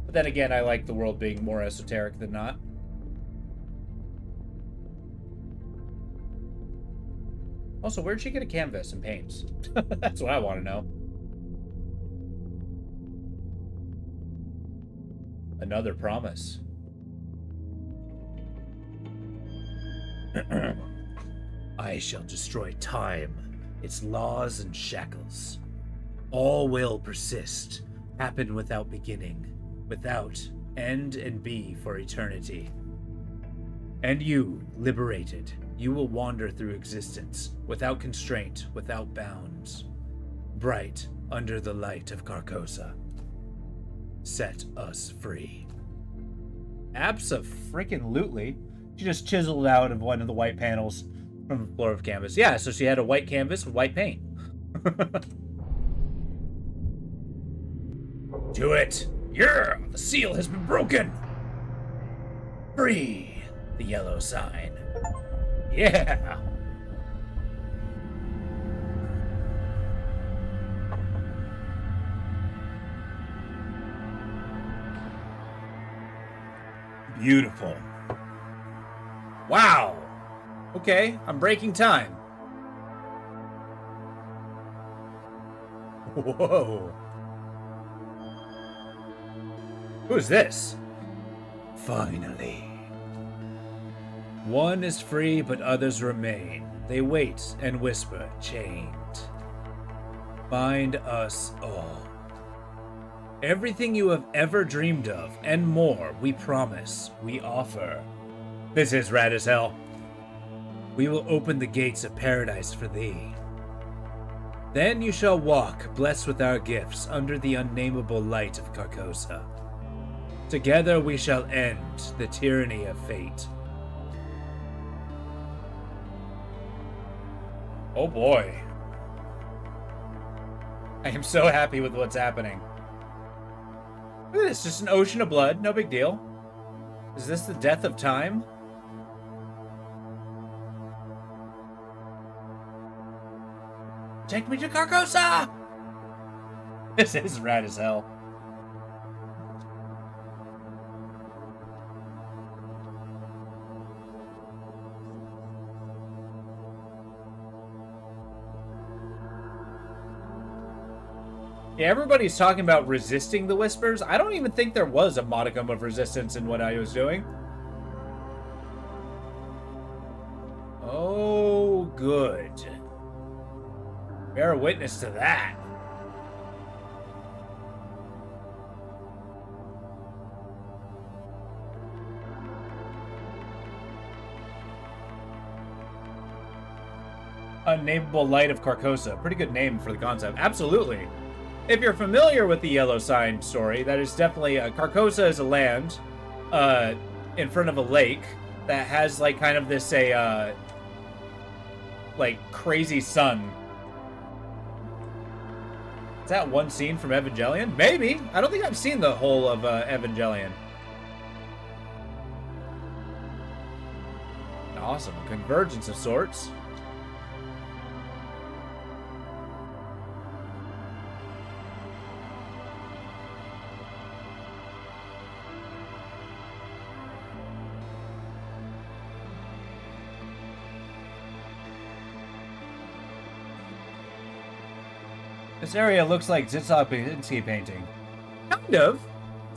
But then again, I like the world being more esoteric than not. Also, where'd she get a canvas and paints? That's what I want to know. Another promise. I shall destroy time, its laws and shackles. All will persist, happen without beginning, without end and be for eternity. And you, liberated, you will wander through existence, without constraint, without bounds, bright under the light of Carcosa. Set us free. Abso-freaking-lutely. She just chiseled out of one of the white panels from the floor of canvas. Yeah, so she had a white canvas with white paint. Do it! Yeah! The seal has been broken! Free the yellow sign. Yeah! Beautiful. Wow! Okay, I'm breaking time. Whoa. Who is this? Finally. One is free, but others remain. They wait and whisper, chained. Find us all. Everything you have ever dreamed of, and more, we promise, we offer. This is rad as hell. We will open the gates of paradise for thee. Then you shall walk, blessed with our gifts, under the unnamable light of Carcosa. Together we shall end the tyranny of fate. Oh boy. I am so happy with what's happening. Look at this, just an ocean of blood, no big deal. Is this the death of time? Take me to Carcosa! This is rad as hell. Yeah, everybody's talking about resisting the whispers. I don't even think there was a modicum of resistance in what I was doing. Oh, good. Bear witness to that. Unnamable Light of Carcosa. Pretty good name for the concept. Absolutely. If you're familiar with the Yellow Sign story, that is definitely... Carcosa is a land in front of a lake that has, like, kind of this, like, crazy sun. Is that one scene from Evangelion? Maybe. I don't think I've seen the whole of Evangelion. Awesome. Convergence of sorts. This area looks like Zitsopinski painting. Kind of.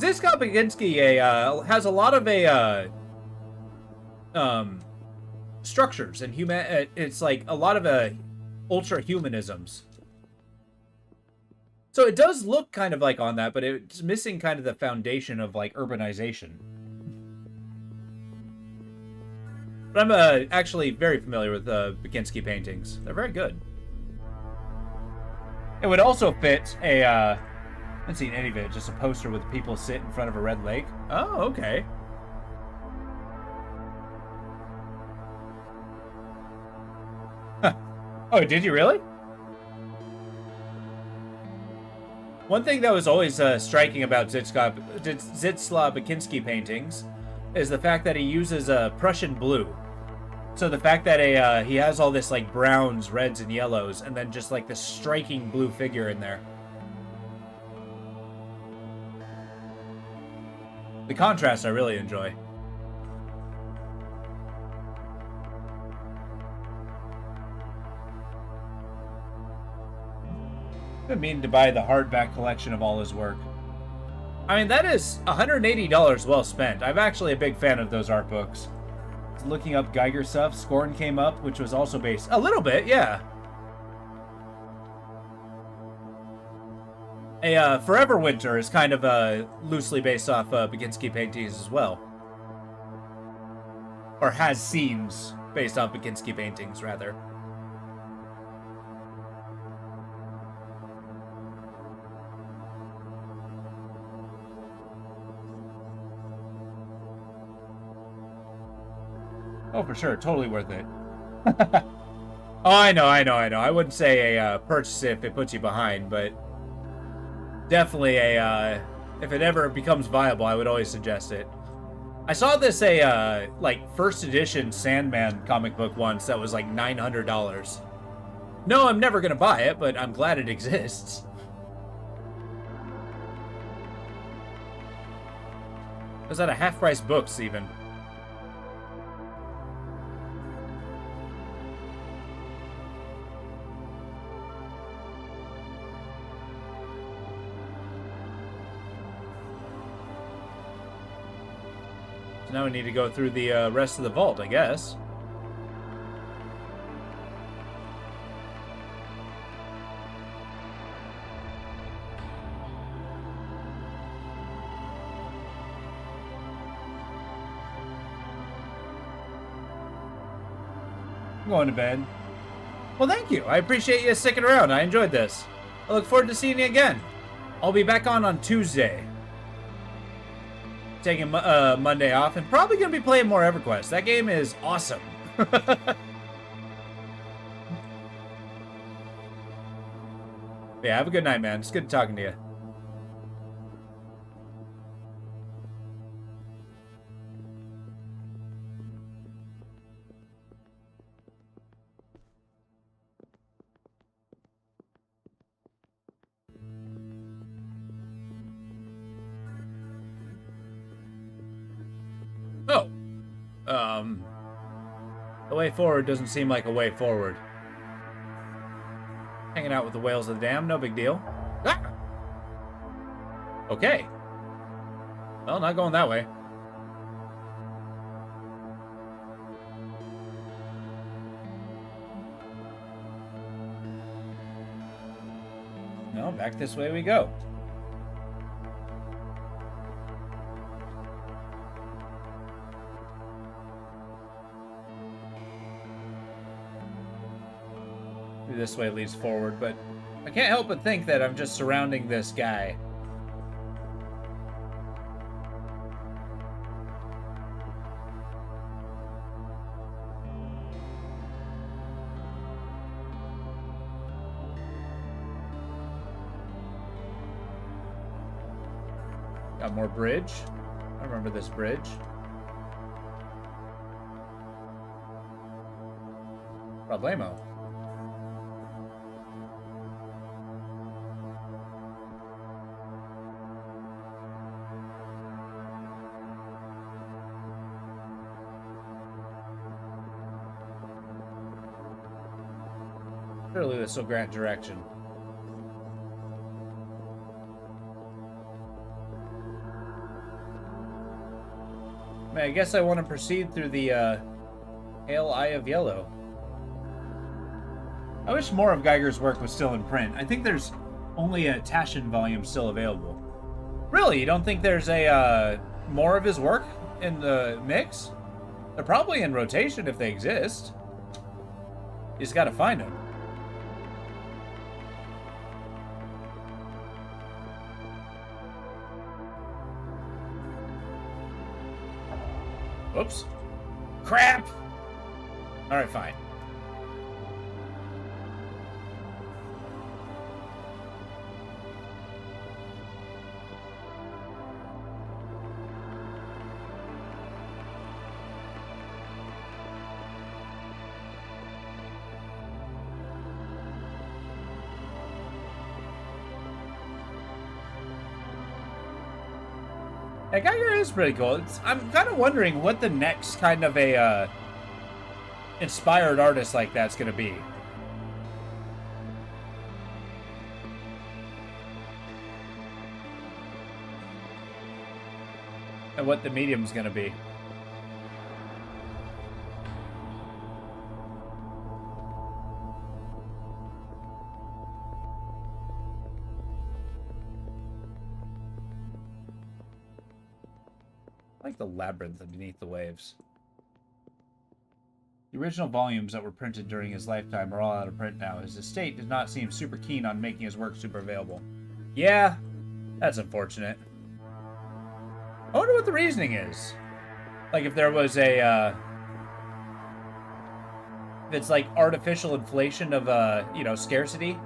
Zizka Baginski has a lot of structures and it's like a lot of ultra humanisms. So it does look kind of like on that, but it's missing kind of the foundation of like urbanization. But I'm actually very familiar with Baginski paintings. They're very good. It would also fit a, I haven't seen any of it, just a poster with people sit in front of a red lake. Oh, okay. Huh. Oh, did you really? One thing that was always striking about Zdzislaw Bakinski paintings is the fact that he uses Prussian blue. So the fact that he has all this like browns, reds, and yellows, and then just like this striking blue figure in there. The contrast I really enjoy. I've been meaning to buy the hardback collection of all his work. I mean, that is $180 well spent. I'm actually a big fan of those art books. Looking up Geiger stuff, Scorn came up, which was also based a little bit, yeah. Forever Winter is kind of loosely based off Baginski paintings as well, or has scenes based off Baginski paintings rather. Oh, for sure. Totally worth it. Oh, I know. I wouldn't say a purchase if it puts you behind, but definitely if it ever becomes viable, I would always suggest it. I saw this like first edition Sandman comic book once that was like $900. No, I'm never gonna buy it, but I'm glad it exists. It was at a half-price books even. Now we need to go through the rest of the vault, I guess. I'm going to bed. Well, thank you. I appreciate you sticking around. I enjoyed this. I look forward to seeing you again. I'll be back on Tuesday. Taking Monday off and probably going to be playing more EverQuest. That game is awesome. Yeah, have a good night, man. It's good talking to you. Oh. The way forward doesn't seem like a way forward. Hanging out with the whales of the dam, no big deal. Ah! Okay. Well, not going that way. No, back this way we go. This way leads forward, but I can't help but think that I'm just surrounding this guy. Got more bridge. I remember this bridge. Problemo. Surely this will grant direction. I guess I want to proceed through the Pale Eye of Yellow. I wish more of Geiger's work was still in print. I think there's only a Taschen volume still available. Really? You don't think there's a more of his work in the mix? They're probably in rotation if they exist. You just gotta find them. Oops. Crap! Alright, fine. Yeah, Geiger is pretty cool. I'm kind of wondering what the next kind of a inspired artist like that's going to be. And what the medium's going to be. I like the labyrinth beneath the waves. The original volumes that were printed during his lifetime are all out of print now. His estate did not seem super keen on making his work super available. Yeah, that's unfortunate. I wonder what the reasoning is. Like if there was a, if it's like artificial inflation of, you know, scarcity.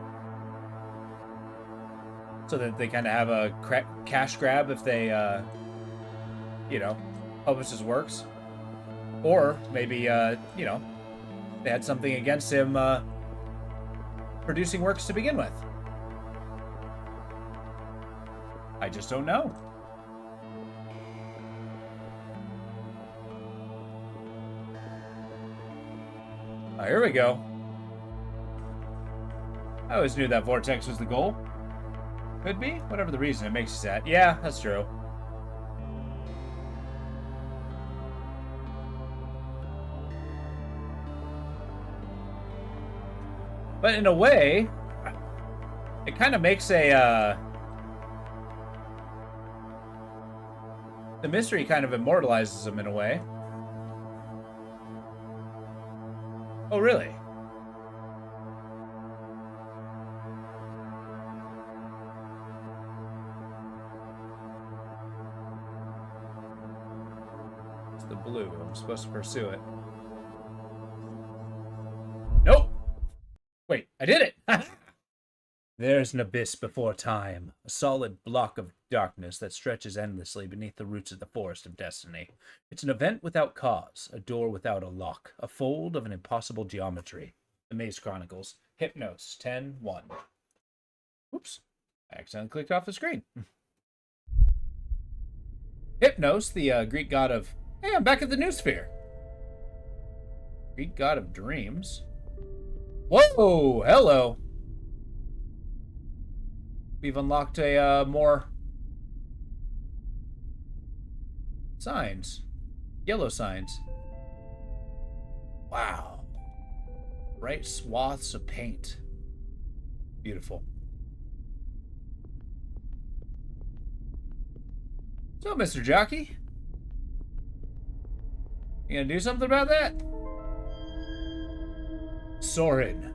So that they kind of have a cash grab if they, you know, publish his works. Or maybe, you know, they had something against him producing works to begin with. I just don't know. Oh, here we go. I always knew that vortex was the goal. Could be, whatever the reason it makes you sad. Yeah, that's true. But in a way, it kind of makes a, the mystery kind of immortalizes him in a way. Oh, really? It's the blue. I'm supposed to pursue it. Nope! Wait, I did it! There's an abyss before time, a solid block of darkness that stretches endlessly beneath the roots of the forest of destiny. It's an event without cause, a door without a lock, a fold of an impossible geometry. The Maze Chronicles, Hypnos, 10-1. Oops, I accidentally clicked off the screen. Hypnos, the Greek god of... Hey, I'm back at the Noosphere. Greek god of dreams. Whoa, hello. We've unlocked a, more signs. Yellow signs. Wow. Bright swaths of paint. Beautiful. So, Mr. Jockey, you gonna do something about that? Sorin.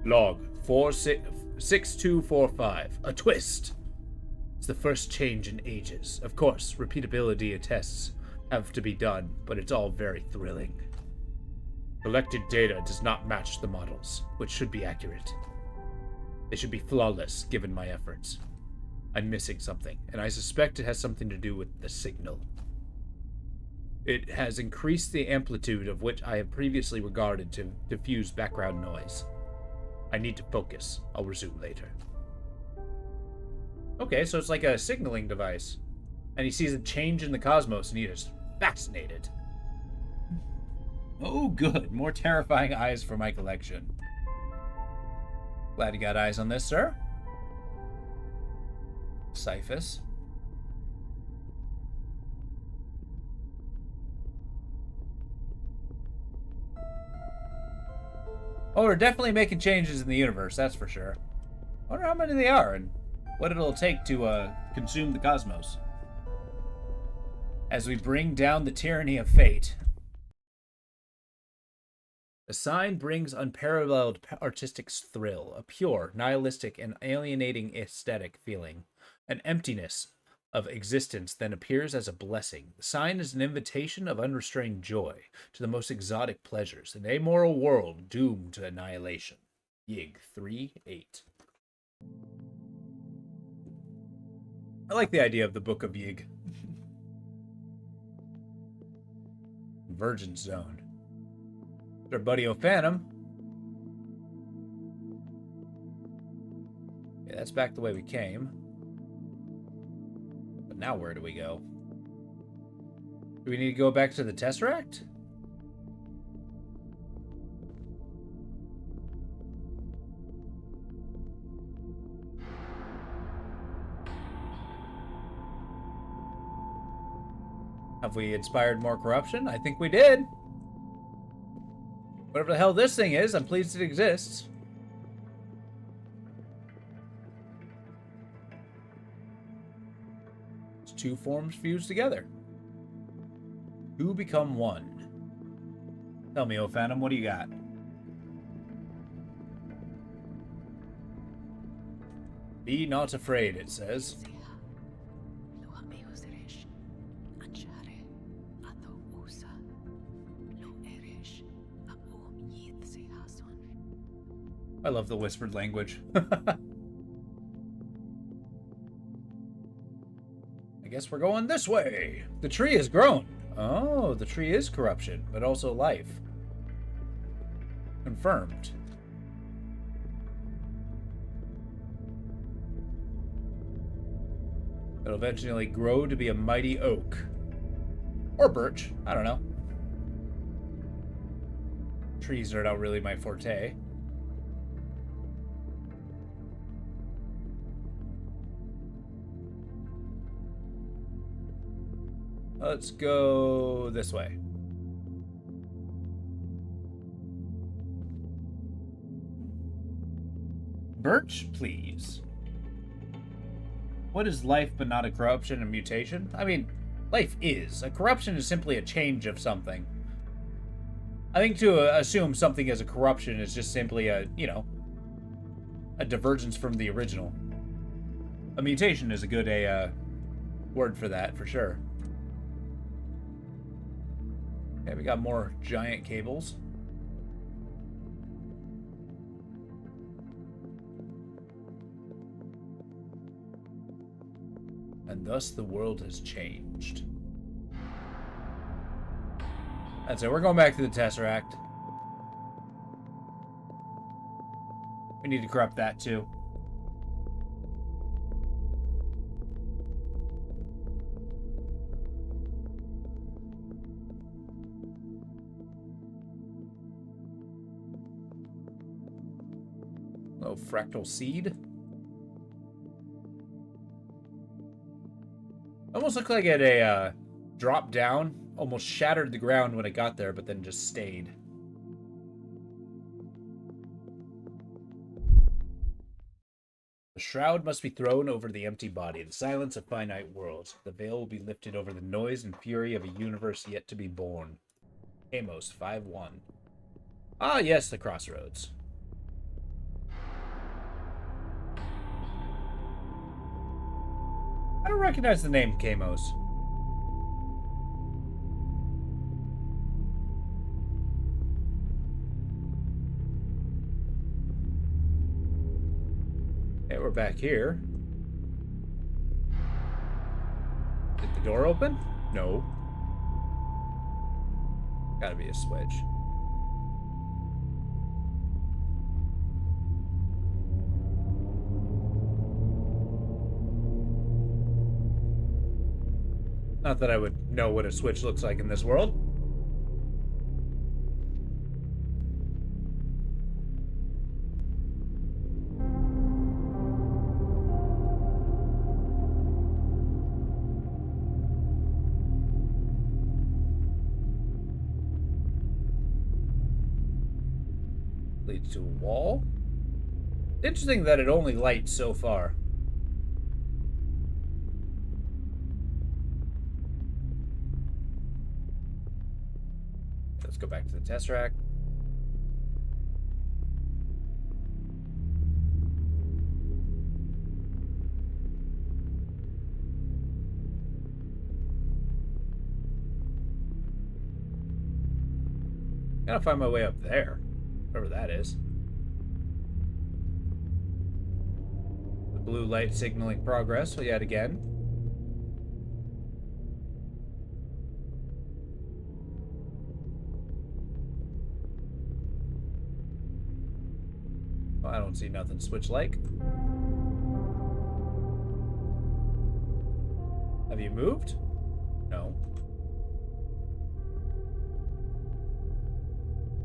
Log 6245. A twist. It's the first change in ages. Of course, repeatability tests have to be done, but it's all very thrilling. Collected data does not match the models, which should be accurate. They should be flawless, given my efforts. I'm missing something, and I suspect it has something to do with the signal. It has increased the amplitude of which I have previously regarded to diffuse background noise. I need to focus. I'll resume later. Okay, so it's like a signaling device. And he sees a change in the cosmos and he is fascinated. Oh, good. More terrifying eyes for my collection. Glad you got eyes on this, sir. Siphus. Oh, we're definitely making changes in the universe, that's for sure. I wonder how many they are and what it'll take to consume the cosmos. As we bring down the tyranny of fate. The sign brings unparalleled artistic thrill, a pure, nihilistic, and alienating aesthetic feeling, an emptiness of existence then appears as a blessing. The sign is an invitation of unrestrained joy to the most exotic pleasures, an amoral world doomed to annihilation. Yig 3:8. I like the idea of the Book of Yig. Virgin Zone. Our buddy O'Phantom. Yeah, that's back the way we came. But now where do we go? Do we need to go back to the Tesseract? Have we inspired more corruption? I think we did. Whatever the hell this thing is, I'm pleased it exists. It's two forms fused together. Two become one. Tell me, O'Phantom, what do you got? Be not afraid, it says. I love the whispered language. I guess we're going this way. The tree has grown. Oh, the tree is corruption, but also life. Confirmed. It'll eventually grow to be a mighty oak. Or birch. I don't know. Trees are not really my forte. Let's go this way. Birch, please. What is life but not a corruption and mutation? I mean, life is. A corruption is simply a change of something. I think to assume something as a corruption is just simply a, you know, a divergence from the original. A mutation is a good word for that, for sure. Okay, we got more giant cables. And thus the world has changed. That's it, we're going back to the Tesseract. We need to corrupt that too. Oh, fractal seed. Almost looked like it dropped down, almost shattered the ground when it got there, but then just stayed. The shroud must be thrown over the empty body, the silence of finite worlds. The veil will be lifted over the noise and fury of a universe yet to be born. Amos 5:1. Ah, yes, the crossroads. I don't recognize the name Kamos. Okay, we're back here. Did the door open? No. Gotta be a switch. Not that I would know what a switch looks like in this world. leads to a wall. Interesting that it only lights so far. Let's go back to the Tesseract. Gotta find my way up there. Wherever that is. The blue light signaling progress yet again. Well, I don't see nothing switch-like. Have you moved? No.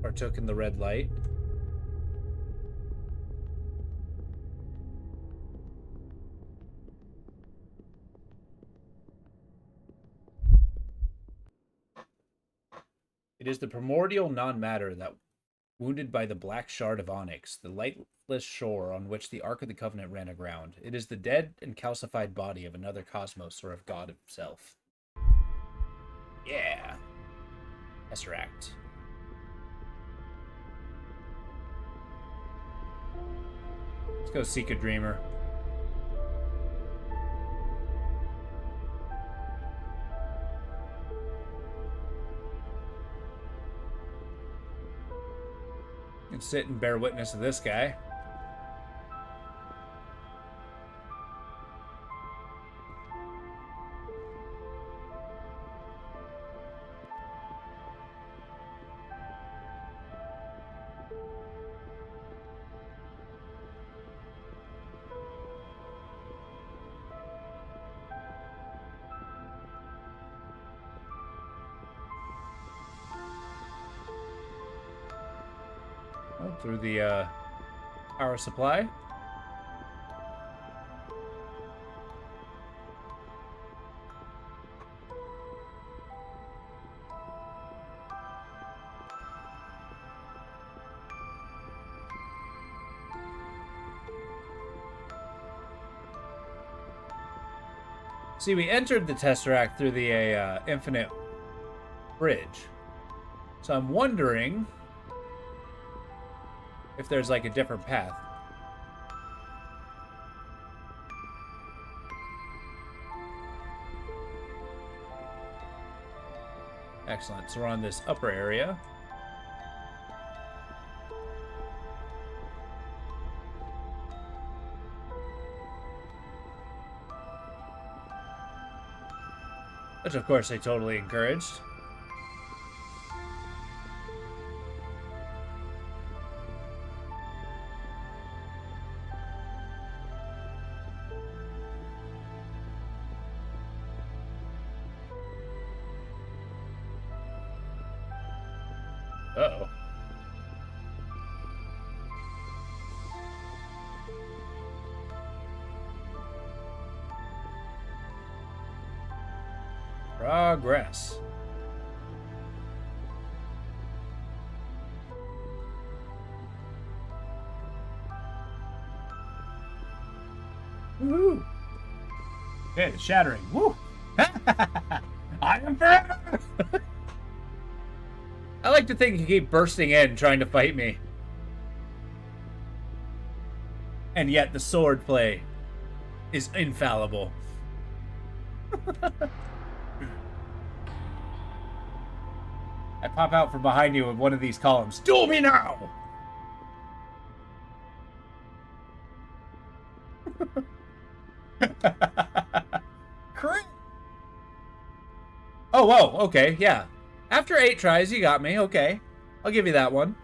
Partook in the red light. It is the primordial non-matter that wounded by the Blackshard of onyx, the lightless shore on which the Ark of the Covenant ran aground. It is the dead and calcified body of another cosmos or of God himself. Yeah. Tesseract. Let's go seek a dreamer. And sit and bear witness to this guy. Through the power supply. See, we entered the Tesseract through the infinite bridge. So I'm wondering if there's like a different path. Excellent. So we're on this upper area. Which of course I totally encouraged. Uh-oh. Progress. Woohoo! Okay, it's shattering. Woo! I am forever! I like to think you keep bursting in trying to fight me. And yet the sword play is infallible. I pop out from behind you with one of these columns. Duel me now! Crit! Oh, whoa, okay, yeah. After 8 tries, you got me. Okay. I'll give you that one.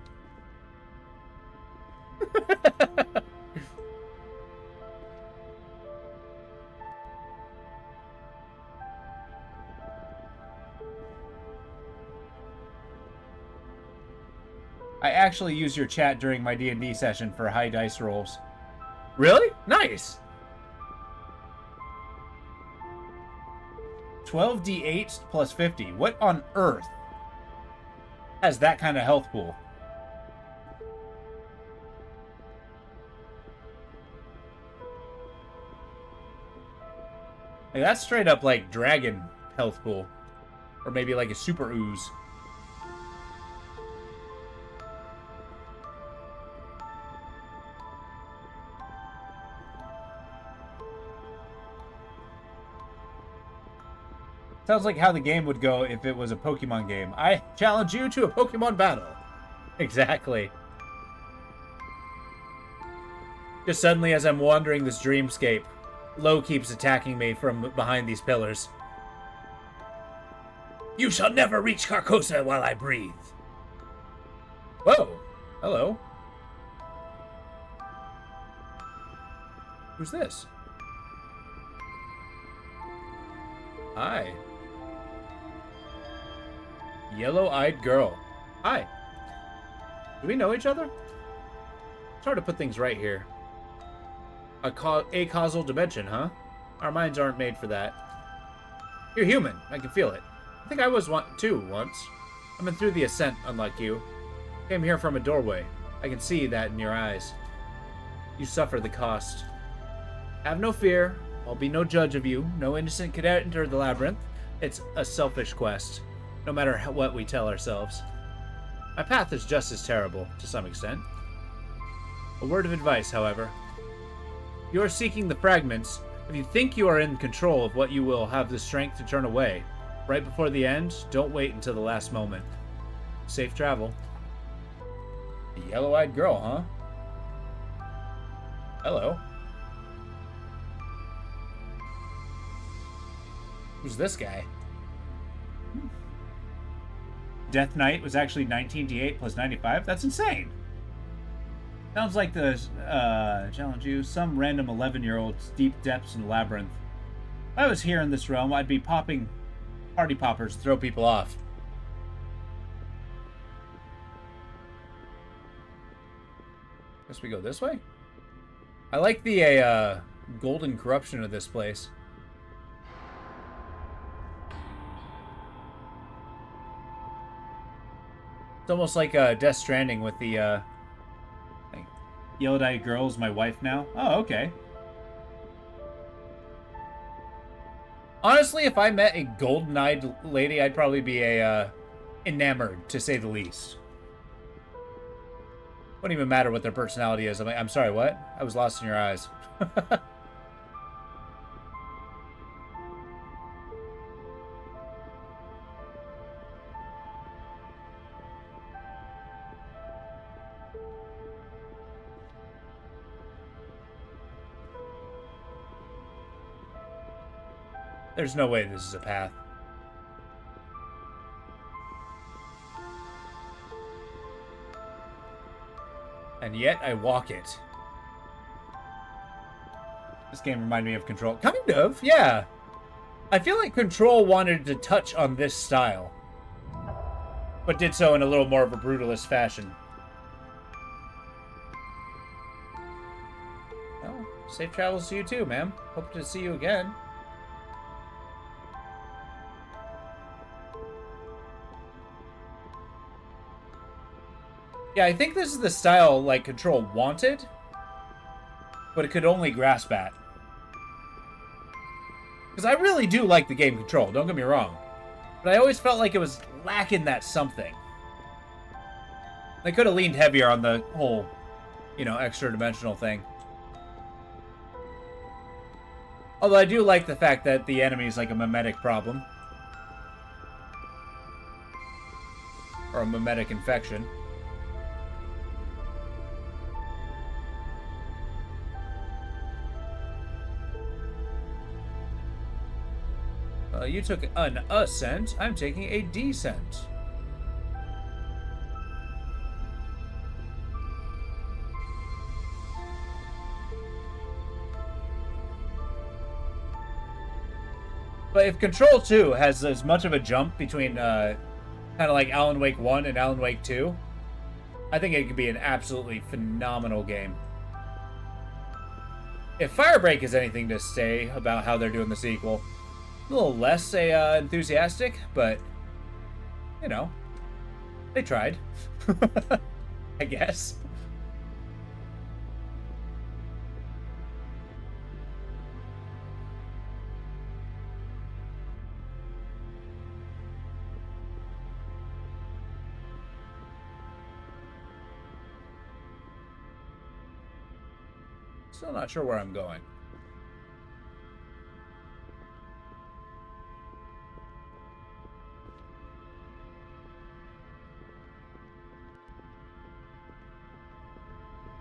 I actually use your chat during my D&D session for high dice rolls. Really? Nice. 12d8 plus 50. What on earth has that kind of health pool? Like, that's straight up like dragon health pool. Or maybe like a super ooze. Sounds like how the game would go if it was a Pokemon game. I challenge you to a Pokemon battle. Exactly. Just suddenly as I'm wandering this dreamscape, Lo keeps attacking me from behind these pillars. You shall never reach Carcosa while I breathe. Whoa. Hello. Who's this? Hi. Yellow-eyed girl. Hi. Do we know each other? It's hard to put things right here. A causal dimension, huh? Our minds aren't made for that. You're human. I can feel it. I think I was too once. I've been through the ascent, unlike you. Came here from a doorway. I can see that in your eyes. You suffer the cost. Have no fear. I'll be no judge of you. No innocent could enter the labyrinth. It's a selfish quest, no matter what we tell ourselves. My path is just as terrible, to some extent. A word of advice, however. If you are seeking the fragments, if you think you are in control of what you will have the strength to turn away, right before the end, don't wait until the last moment. Safe travel. The yellow-eyed girl, huh? Hello. Who's this guy? Death Knight was actually 19d8 plus 95? That's insane! Sounds like the, challenge you, some random 11-year-old's deep depths in the labyrinth. If I was here in this realm, I'd be popping party poppers to throw people off. Guess we go this way? I like the, golden corruption of this place. It's almost like Death Stranding with the like, yellow-eyed girl's my wife now. Oh, okay. Honestly, if I met a golden-eyed lady, I'd probably be a enamored, to say the least. Wouldn't even matter what their personality is. I'm like, I'm sorry, what? I was lost in your eyes. There's no way this is a path. And yet, I walk it. This game reminded me of Control. Kind of, yeah. I feel like Control wanted to touch on this style, but did so in a little more of a brutalist fashion. Well, safe travels to you too, ma'am. Hope to see you again. Yeah, I think this is the style, like, Control wanted, but it could only grasp at. Because I really do like the game Control, don't get me wrong. But I always felt like it was lacking that something. They could have leaned heavier on the whole, you know, extra-dimensional thing. Although I do like the fact that the enemy is like a mimetic problem. Or a mimetic infection. You took an ascent. I'm taking a descent. But if Control 2 has as much of a jump between kind of like Alan Wake 1 and Alan Wake 2, I think it could be an absolutely phenomenal game. If Firebreak is anything to say about how they're doing the sequel, a little less enthusiastic, but, you know, they tried. I guess. Still not sure where I'm going.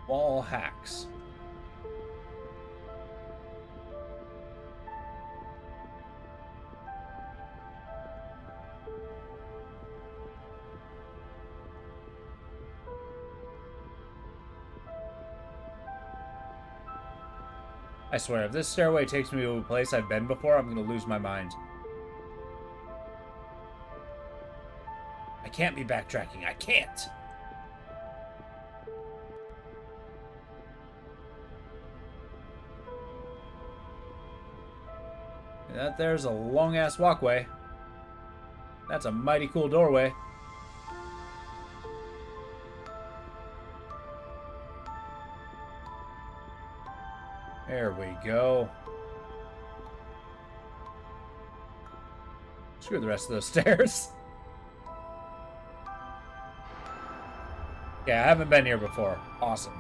Wall hacks. I swear, if this stairway takes me to a place I've been before, I'm going to lose my mind. I can't be backtracking. I can't! That there's a long-ass walkway. That's a mighty cool doorway. There we go. Screw the rest of those stairs. Yeah, I haven't been here before. Awesome.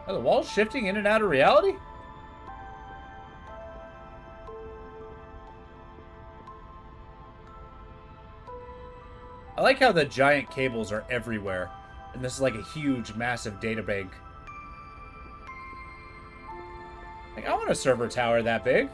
Are the walls shifting in and out of reality? I like how the giant cables are everywhere. And this is like a huge, massive data bank. Like, I want a server tower that big.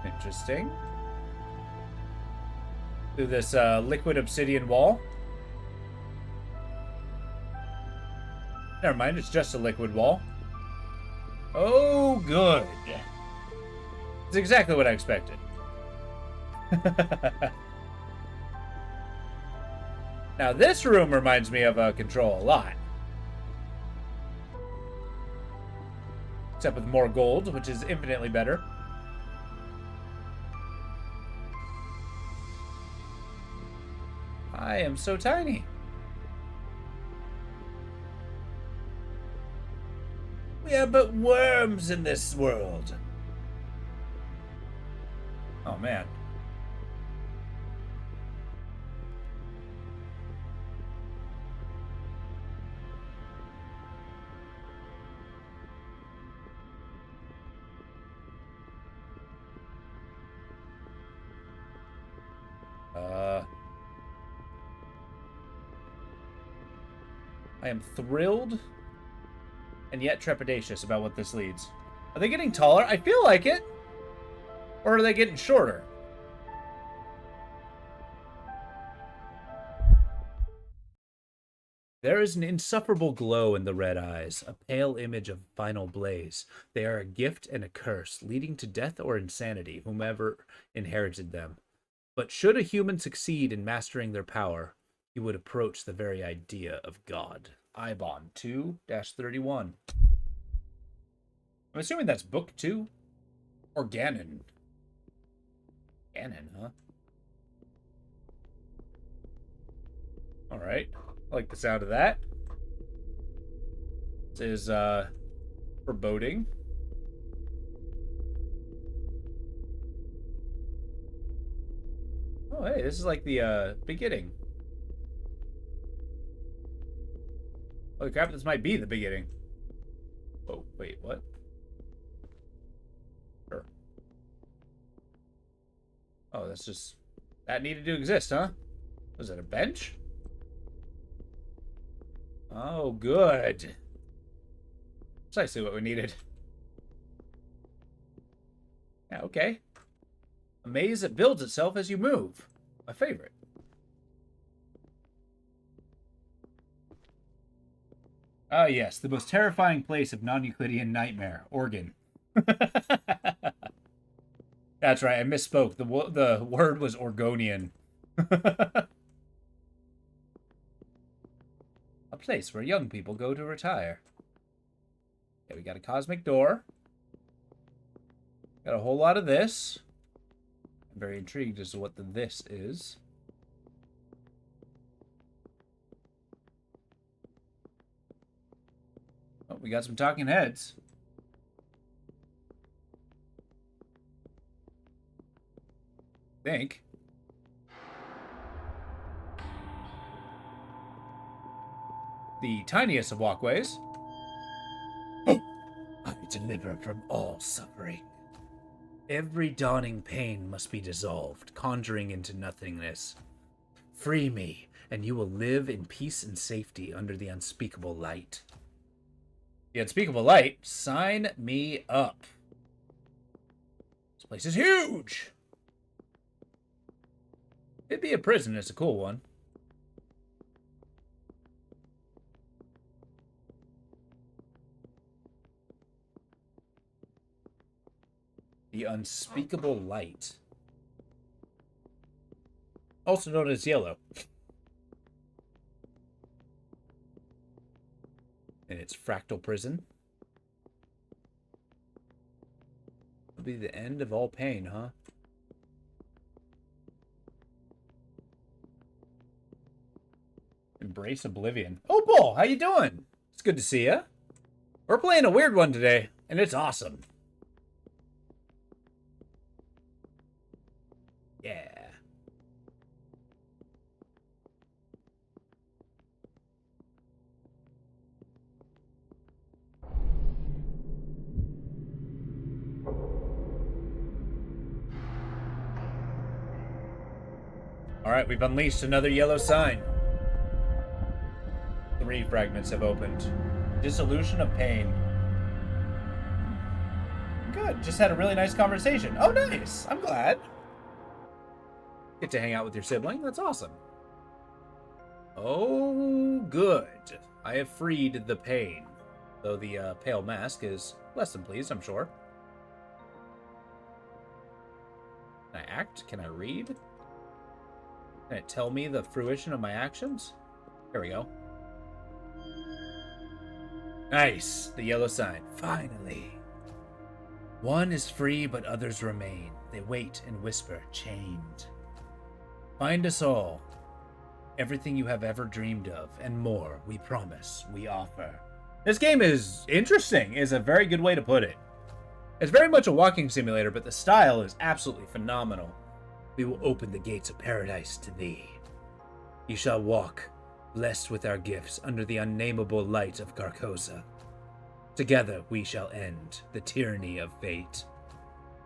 Interesting. Through this liquid obsidian wall. Never mind, it's just a liquid wall. Oh, good. It's exactly what I expected. Now, this room reminds me of Control a lot. Except with more gold, which is infinitely better. I am so tiny. We are but worms in this world. Oh, man. I am thrilled and yet trepidatious about what this leads. Are they getting taller? I feel like it. Or are they getting shorter? There is an insufferable glow in the red eyes, a pale image of final blaze. They are a gift and a curse, leading to death or insanity, whomever inherited them. But should a human succeed in mastering their power, he would approach the very idea of God. Ibon 2-31. I'm assuming that's book 2? Or Ganon. Ganon, huh? Alright. I like the sound of that. This is, foreboding. Oh, hey, this is like the, beginning. Holy crap, this might be the beginning. Oh, wait, what? Sure. Oh, that's just... That needed to exist, huh? Was it a bench? Oh, good. Precisely what we needed. Yeah, okay. A maze that builds itself as you move. My favorite. Ah, yes, the most terrifying place of non-Euclidean nightmare, Oregon. That's right, I misspoke. The word was Oregonian. A place where young people go to retire. Okay, we got a cosmic door. Got a whole lot of this. I'm very intrigued as to what the this is. Oh, we got some talking heads. Think. The tiniest of walkways. I deliver from all suffering. Every dawning pain must be dissolved, conjuring into nothingness. Free me, and you will live in peace and safety under the unspeakable light. The unspeakable light? Sign me up. This place is huge! It'd be a prison, it's a cool one. The unspeakable light. Also known as yellow. And its fractal prison. It'll be the end of all pain, huh? Embrace oblivion. Oh, Bull, how you doing? It's good to see ya. We're playing a weird one today, and it's awesome. Yeah. Alright, we've unleashed another yellow sign. 3 fragments have opened. Dissolution of pain. Good, just had a really nice conversation. Oh, nice! I'm glad. Get to hang out with your sibling, that's awesome. Oh, good. I have freed the pain. Though the pale mask is less than pleased, I'm sure. Can I act? Can I read? Can it tell me the fruition of my actions? Here we go. Nice! The yellow sign. Finally. One is free, but others remain. They wait and whisper, chained. Find us all. Everything you have ever dreamed of, and more, we promise, we offer. This game is interesting, is a very good way to put it. It's very much a walking simulator, but the style is absolutely phenomenal. We will open the gates of paradise to thee. You shall walk, blessed with our gifts, under the unnamable light of Carcosa. Together we shall end the tyranny of fate.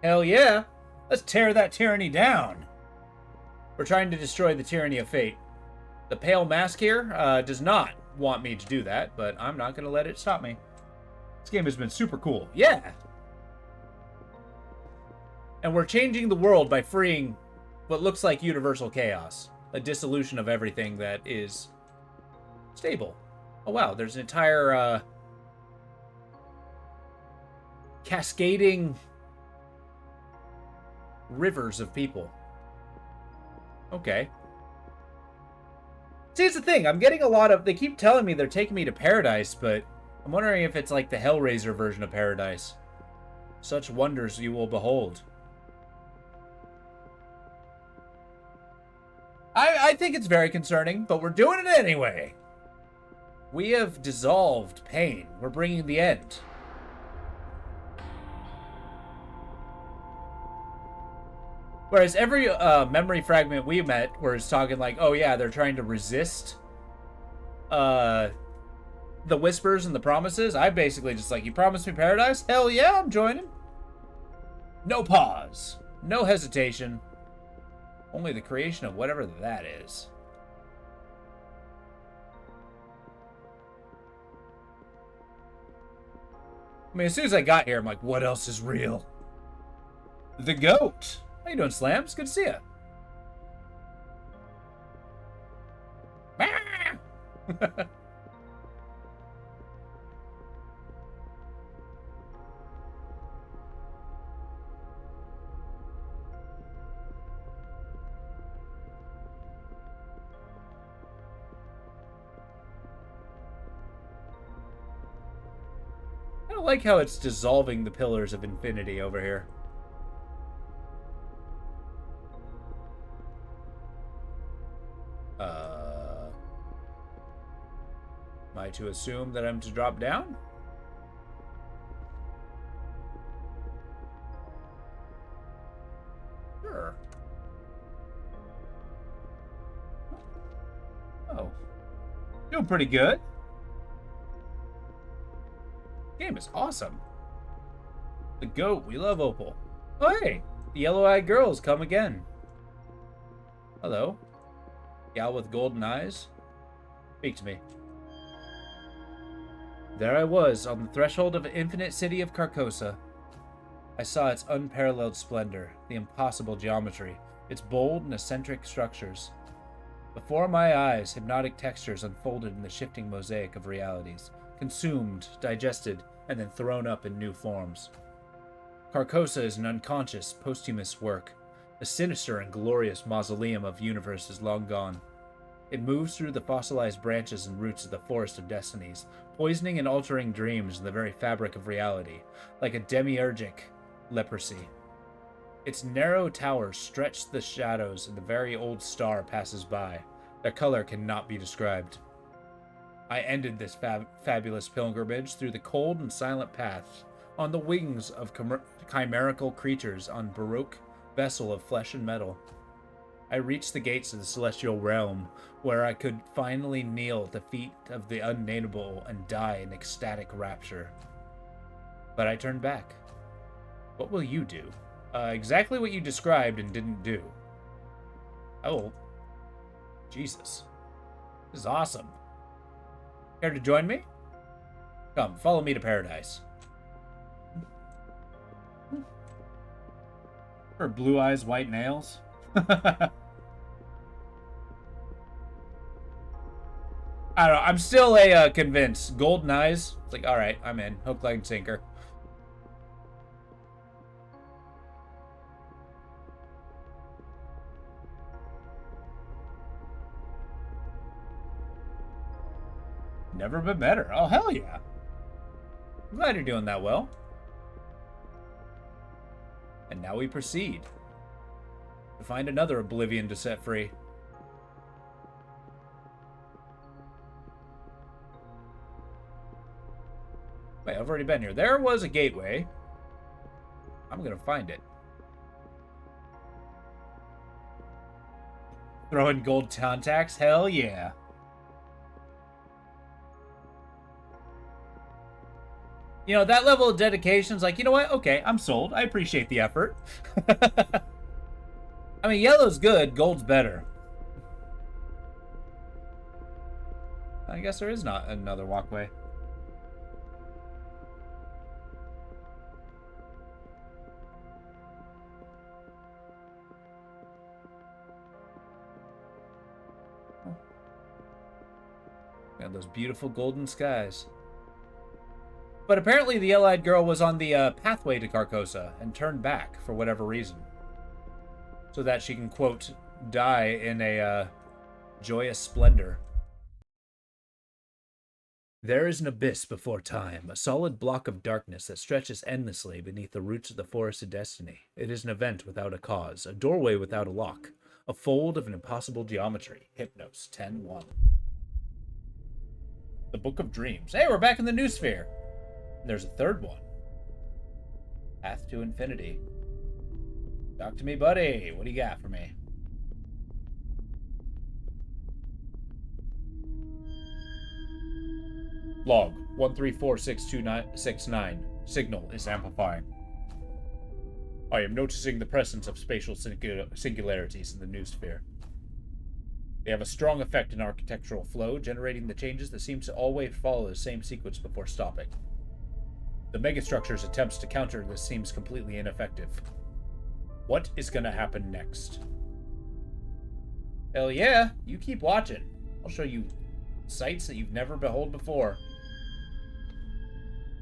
Hell yeah! Let's tear that tyranny down! We're trying to destroy the tyranny of fate. The pale mask here does not want me to do that, but I'm not going to let it stop me. This game has been super cool. Yeah! And we're changing the world by freeing what looks like universal chaos. A dissolution of everything that is stable. Oh wow, there's an entire cascading rivers of people. Okay. See, it's the thing. I'm getting a lot of... They keep telling me they're taking me to paradise, but I'm wondering if it's like the Hellraiser version of paradise. Such wonders you will behold. I think it's very concerning, but we're doing it anyway. We have dissolved pain. We're bringing the end. Whereas every memory fragment we met was talking like, oh yeah, they're trying to resist the whispers and the promises. I basically just like, you promised me paradise? Hell yeah, I'm joining. No pause. No hesitation. Only the creation of whatever that is. I mean, as soon as I got here, I'm like, what else is real? The goat. How you doing, Slams? Good to see ya. I don't like how it's dissolving the pillars of infinity over here. Am I to assume that I'm to drop down? Sure. Oh. Doing pretty good. Game is awesome. The goat, we love Opal. Oh hey, the yellow-eyed girls come again. Hello. Gal with golden eyes. Speak to me. There I was, on the threshold of an infinite city of Carcosa. I saw its unparalleled splendor, the impossible geometry, its bold and eccentric structures. Before my eyes, hypnotic textures unfolded in the shifting mosaic of realities, consumed, digested, and then thrown up in new forms. Carcosa is an unconscious, posthumous work, a sinister and glorious mausoleum of universes long gone. It moves through the fossilized branches and roots of the forest of destinies, poisoning and altering dreams in the very fabric of reality, like a demiurgic leprosy. Its narrow towers stretch the shadows, and the very old star passes by. Their color cannot be described. I ended this fabulous pilgrimage through the cold and silent paths, on the wings of chimerical creatures on baroque vessel of flesh and metal. I reached the gates of the celestial realm, where I could finally kneel at the feet of the unnamable and die in ecstatic rapture. But I turned back. What will you do? Exactly what you described and didn't do. Oh. Jesus. This is awesome. Care to join me? Come, follow me to paradise. Her blue eyes, white nails. I don't know. I'm still convinced. Golden eyes. It's like, all right, I'm in. Hook, line, sinker. Never been better. Oh, hell yeah. I'm glad you're doing that well. And now we proceed to find another oblivion to set free. Wait, I've already been here. There was a gateway. I'm gonna find it. Throwing gold contacts? Hell yeah. You know, that level of dedication is like, you know what? Okay, I'm sold. I appreciate the effort. I mean, yellow's good. Gold's better. I guess there is not another walkway. Got those beautiful golden skies. But apparently the yellow-eyed girl was on the pathway to Carcosa and turned back for whatever reason. So that she can, quote, die in a joyous splendor. There is an abyss before time, a solid block of darkness that stretches endlessly beneath the roots of the forest of destiny. It is an event without a cause, a doorway without a lock, a fold of an impossible geometry. Hypnos 10-1. The Book of Dreams. Hey, we're back in the new sphere. There's a third one. Path to Infinity. Talk to me, buddy. What do you got for me? Log 1346269. Signal is amplifying. I am noticing the presence of spatial singularities in the new sphere. They have a strong effect in architectural flow, generating the changes that seem to always follow the same sequence before stopping. The megastructure's attempts to counter this seems completely ineffective. What is gonna happen next? Hell yeah, you keep watching. I'll show you sights that you've never beheld before.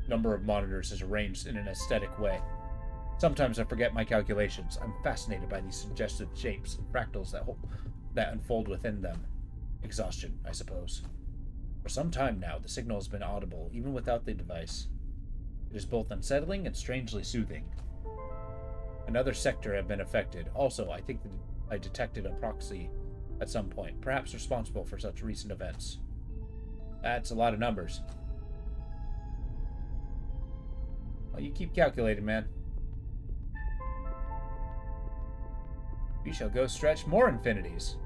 Number of monitors is arranged in an aesthetic way. Sometimes I forget my calculations. I'm fascinated by these suggestive shapes and fractals that unfold within them. Exhaustion, I suppose. For some time now, the signal has been audible, even without the device. It is both unsettling and strangely soothing. Another sector had been affected. Also, I think that I detected a proxy at some point, perhaps responsible for such recent events. That's a lot of numbers. Well, you keep calculating, man. We shall go stretch more infinities.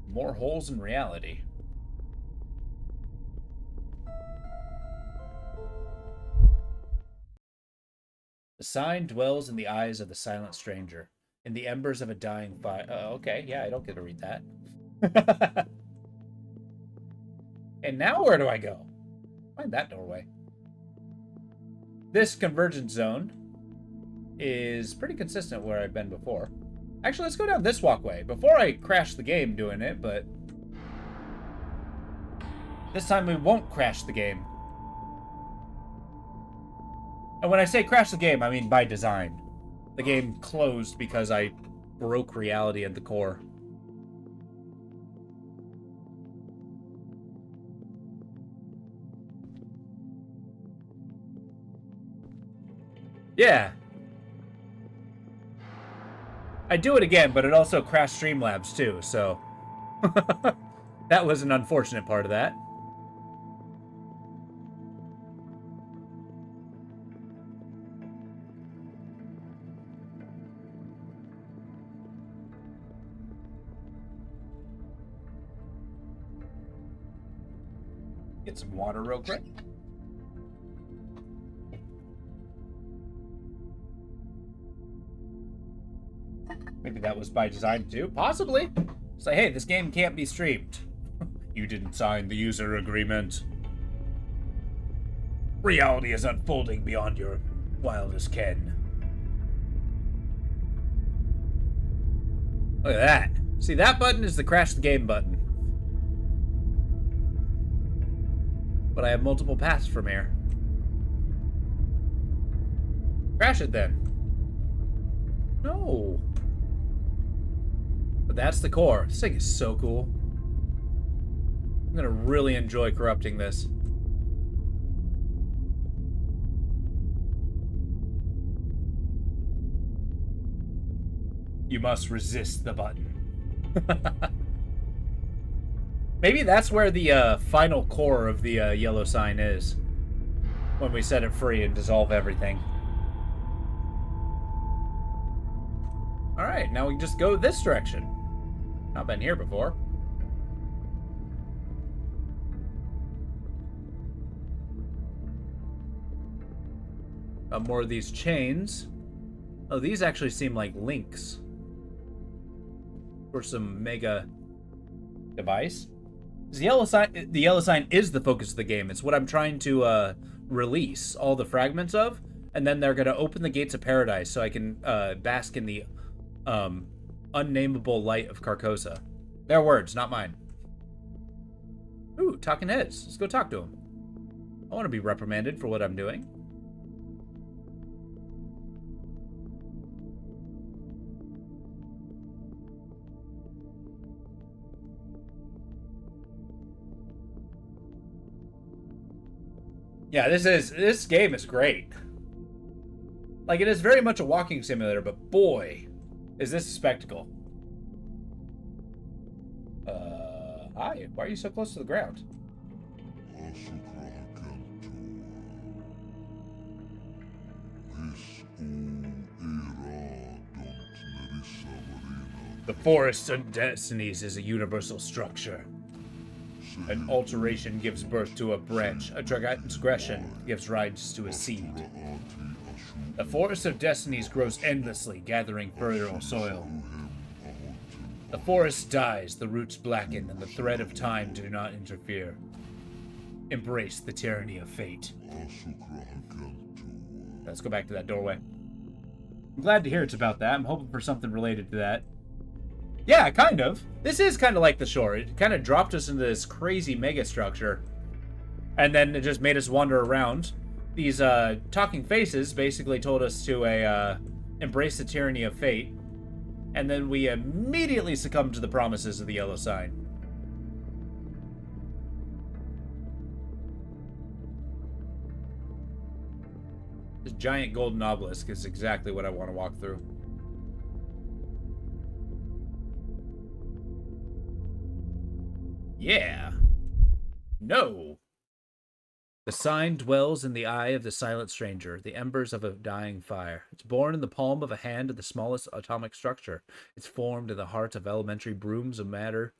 More holes in reality. The sign dwells in the eyes of the silent stranger, in the embers of a dying fire. Okay, yeah, I don't get to read that. And now where do I go? Find that doorway. This convergence zone is pretty consistent where I've been before. Actually, let's go down this walkway before I crash the game doing it, but this time we won't crash the game. And when I say crash the game, I mean by design. The game closed because I broke reality at the core. Yeah. I'd do it again, but it also crashed Streamlabs too, so that was an unfortunate part of that. Get some water real quick. Maybe that was by design too. Possibly. Say, hey, this game can't be streamed. You didn't sign the user agreement. Reality is unfolding beyond your wildest ken. Look at that. See, that button is the crash the game button. But I have multiple paths from here. Crash it then. No. But that's the core. This thing is so cool. I'm gonna really enjoy corrupting this. You must resist the button. Maybe that's where the final core of the yellow sign is. When we set it free and dissolve everything. Alright, now we can just go this direction. Not been here before. More of these chains. Oh, these actually seem like links. For some mega device. The yellow sign is the focus of the game. It's what I'm trying to release all the fragments of, and then they're gonna open the gates of paradise so I can bask in the unnamable light of Carcosa. Their words, not mine. Ooh, talking heads. Let's go talk to him. I want to be reprimanded for what I'm doing. Yeah, this game is great. Like, it is very much a walking simulator, but boy, is this a spectacle. Hi, why are you so close to the ground? The Forest of Destinies is a universal structure. An alteration gives birth to a branch. A transgression gives rise to a seed. The Forest of Destinies grows endlessly, gathering fertile soil. The forest dies, the roots blacken, and the thread of time do not interfere. Embrace the tyranny of fate. Let's go back to that doorway. I'm glad to hear it's about that. I'm hoping for something related to that. Yeah, kind of. This is kind of like the shore. It kind of dropped us into this crazy mega structure. And then it just made us wander around. These talking faces basically told us to embrace the tyranny of fate. And then we immediately succumbed to the promises of the yellow sign. This giant golden obelisk is exactly what I want to walk through. Yeah. No. The sign dwells in the eye of the silent stranger, the embers of a dying fire. It's born in the palm of a hand of the smallest atomic structure. It's formed in the heart of elementary brooms of matter,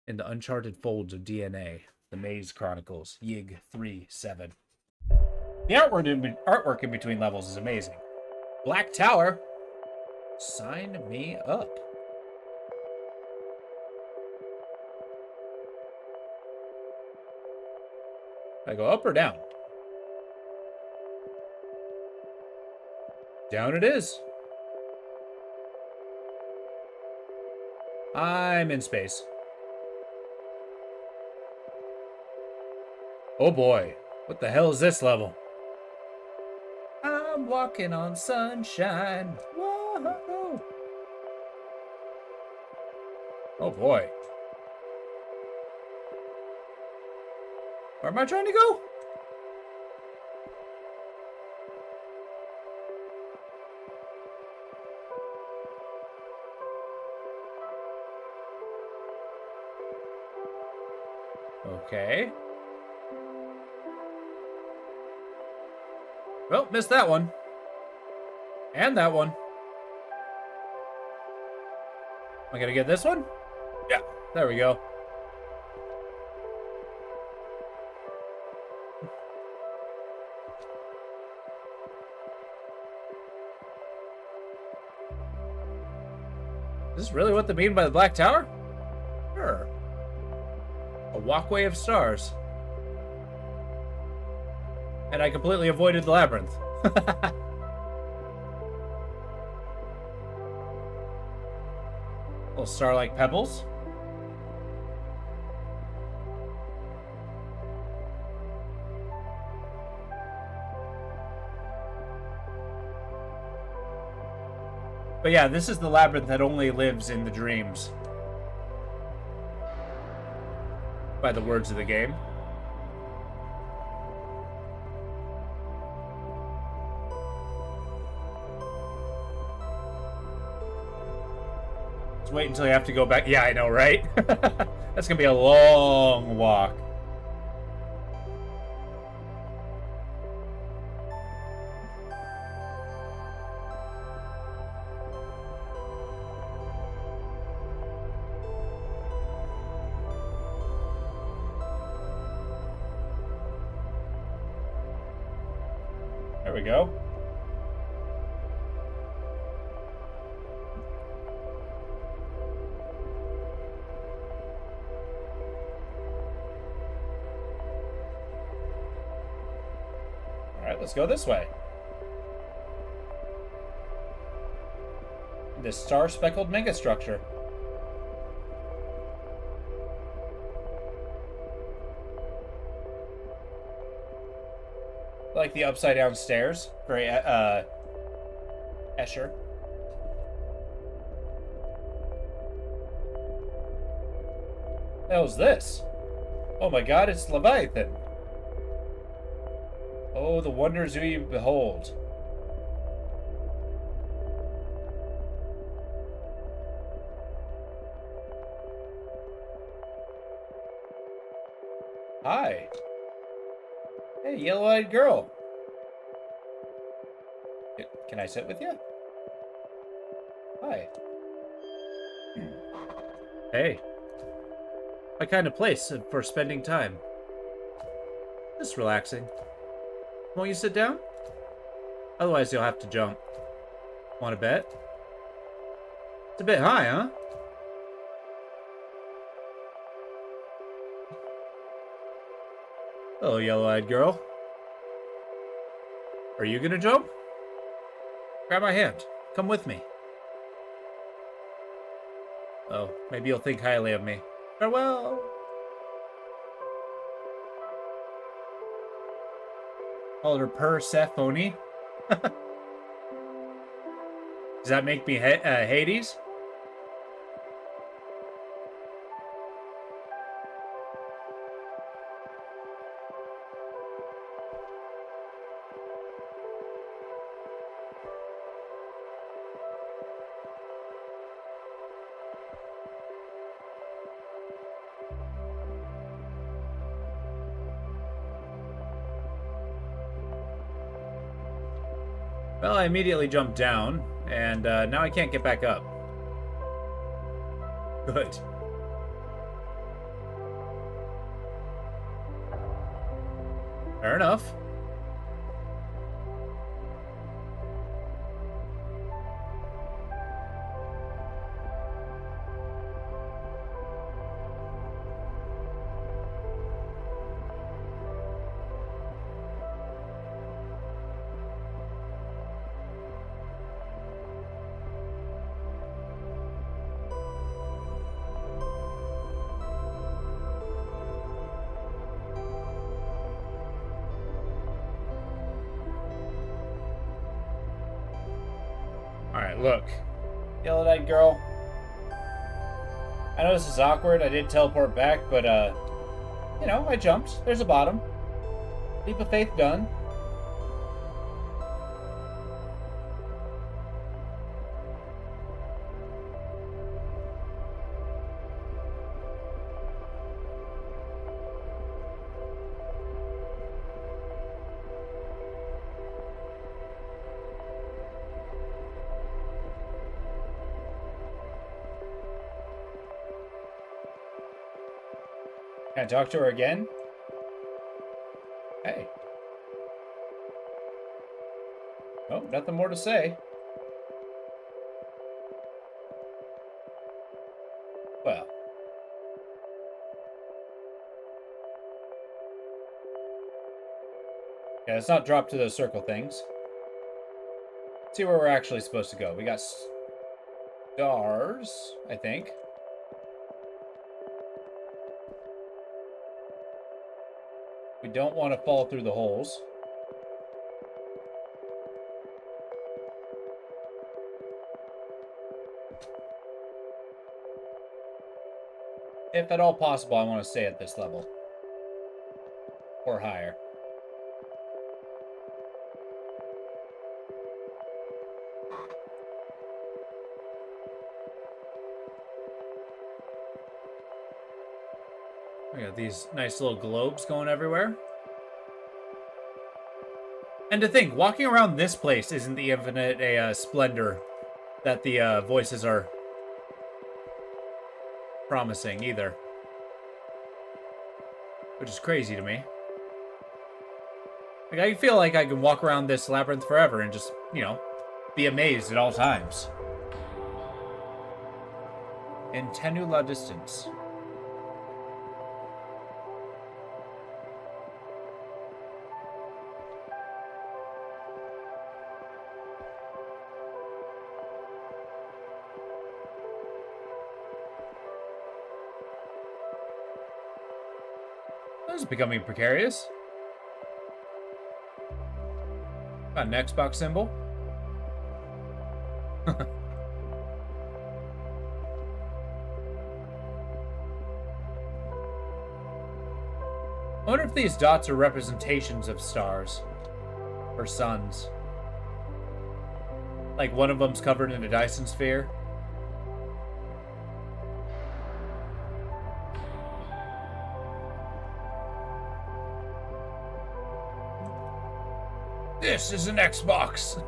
in the uncharted folds of DNA. The Maze Chronicles, Yig 3-7. The artwork in between levels is amazing. Black Tower, sign me up. I go up or down? Down it is. I'm in space. Oh boy, what the hell is this level? I'm walking on sunshine. Whoa. Oh boy. Where am I trying to go? Okay. Well, missed that one. And that one. Am I gonna get this one? Yeah, there we go. Is this really what they mean by the Black Tower? Sure. A walkway of stars. And I completely avoided the labyrinth. Little star-like pebbles. But yeah, this is the labyrinth that only lives in the dreams. By the words of the game. Let's wait until you have to go back. Yeah, I know, right? That's gonna be a long walk. There we go. All right, let's go this way. This star-speckled megastructure. Like the upside down stairs. Very, Escher. What the hell is this? Oh my god, it's Leviathan. Oh, the wonders we behold. Hi. Hey, yellow-eyed girl. Can I sit with you? Hi. Hey. My kind of place for spending time. Just relaxing. Won't you sit down? Otherwise, you'll have to jump. Want to bet? It's a bit high, huh? Hello, yellow-eyed girl. Are you gonna jump? Grab my hand. Come with me. Oh, maybe you'll think highly of me. Farewell! Call her Persephone. Does that make me Hades? Well, I immediately jumped down, and now I can't get back up. Good. Fair enough. Alright, look. Yellow-eyed girl. I know this is awkward. I did teleport back, but, you know, I jumped. There's a bottom. Leap of faith done. Can I talk to her again? Hey. Oh, nothing more to say. Well. Yeah, let's not drop to those circle things. Let's see where we're actually supposed to go. We got stars, I think. We don't want to fall through the holes. If at all possible, I want to stay at this level. Or higher. We got these nice little globes going everywhere. And to think, walking around this place isn't the infinite splendor that the voices are promising either. Which is crazy to me. Like, I feel like I can walk around this labyrinth forever and just, you know, be amazed at all times. In tenue distance. This is becoming precarious. Got an Xbox symbol. I wonder if these dots are representations of stars or suns. Like one of them's covered in a Dyson sphere. This is an Xbox.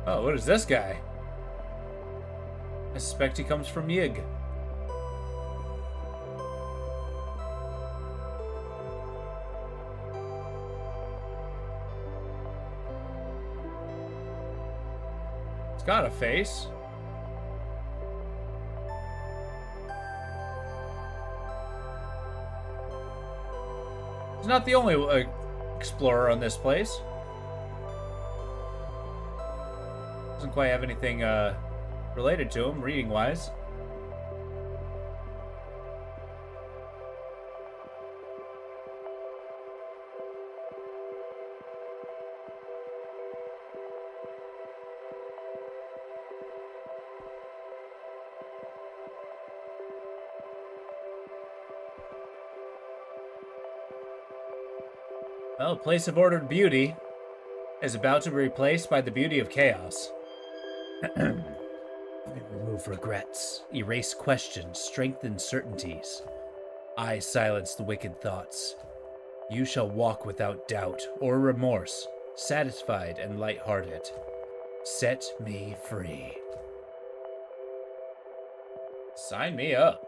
Oh, what is this guy? I suspect he comes from Yig. It's got a face. He's not the only explorer on this place. Doesn't quite have anything related to him, reading-wise. Well, a place of ordered beauty is about to be replaced by the beauty of chaos. Remove regrets, erase questions, strengthen certainties. I silence the wicked thoughts. You shall walk without doubt or remorse, satisfied and light-hearted. Set me free. Sign me up.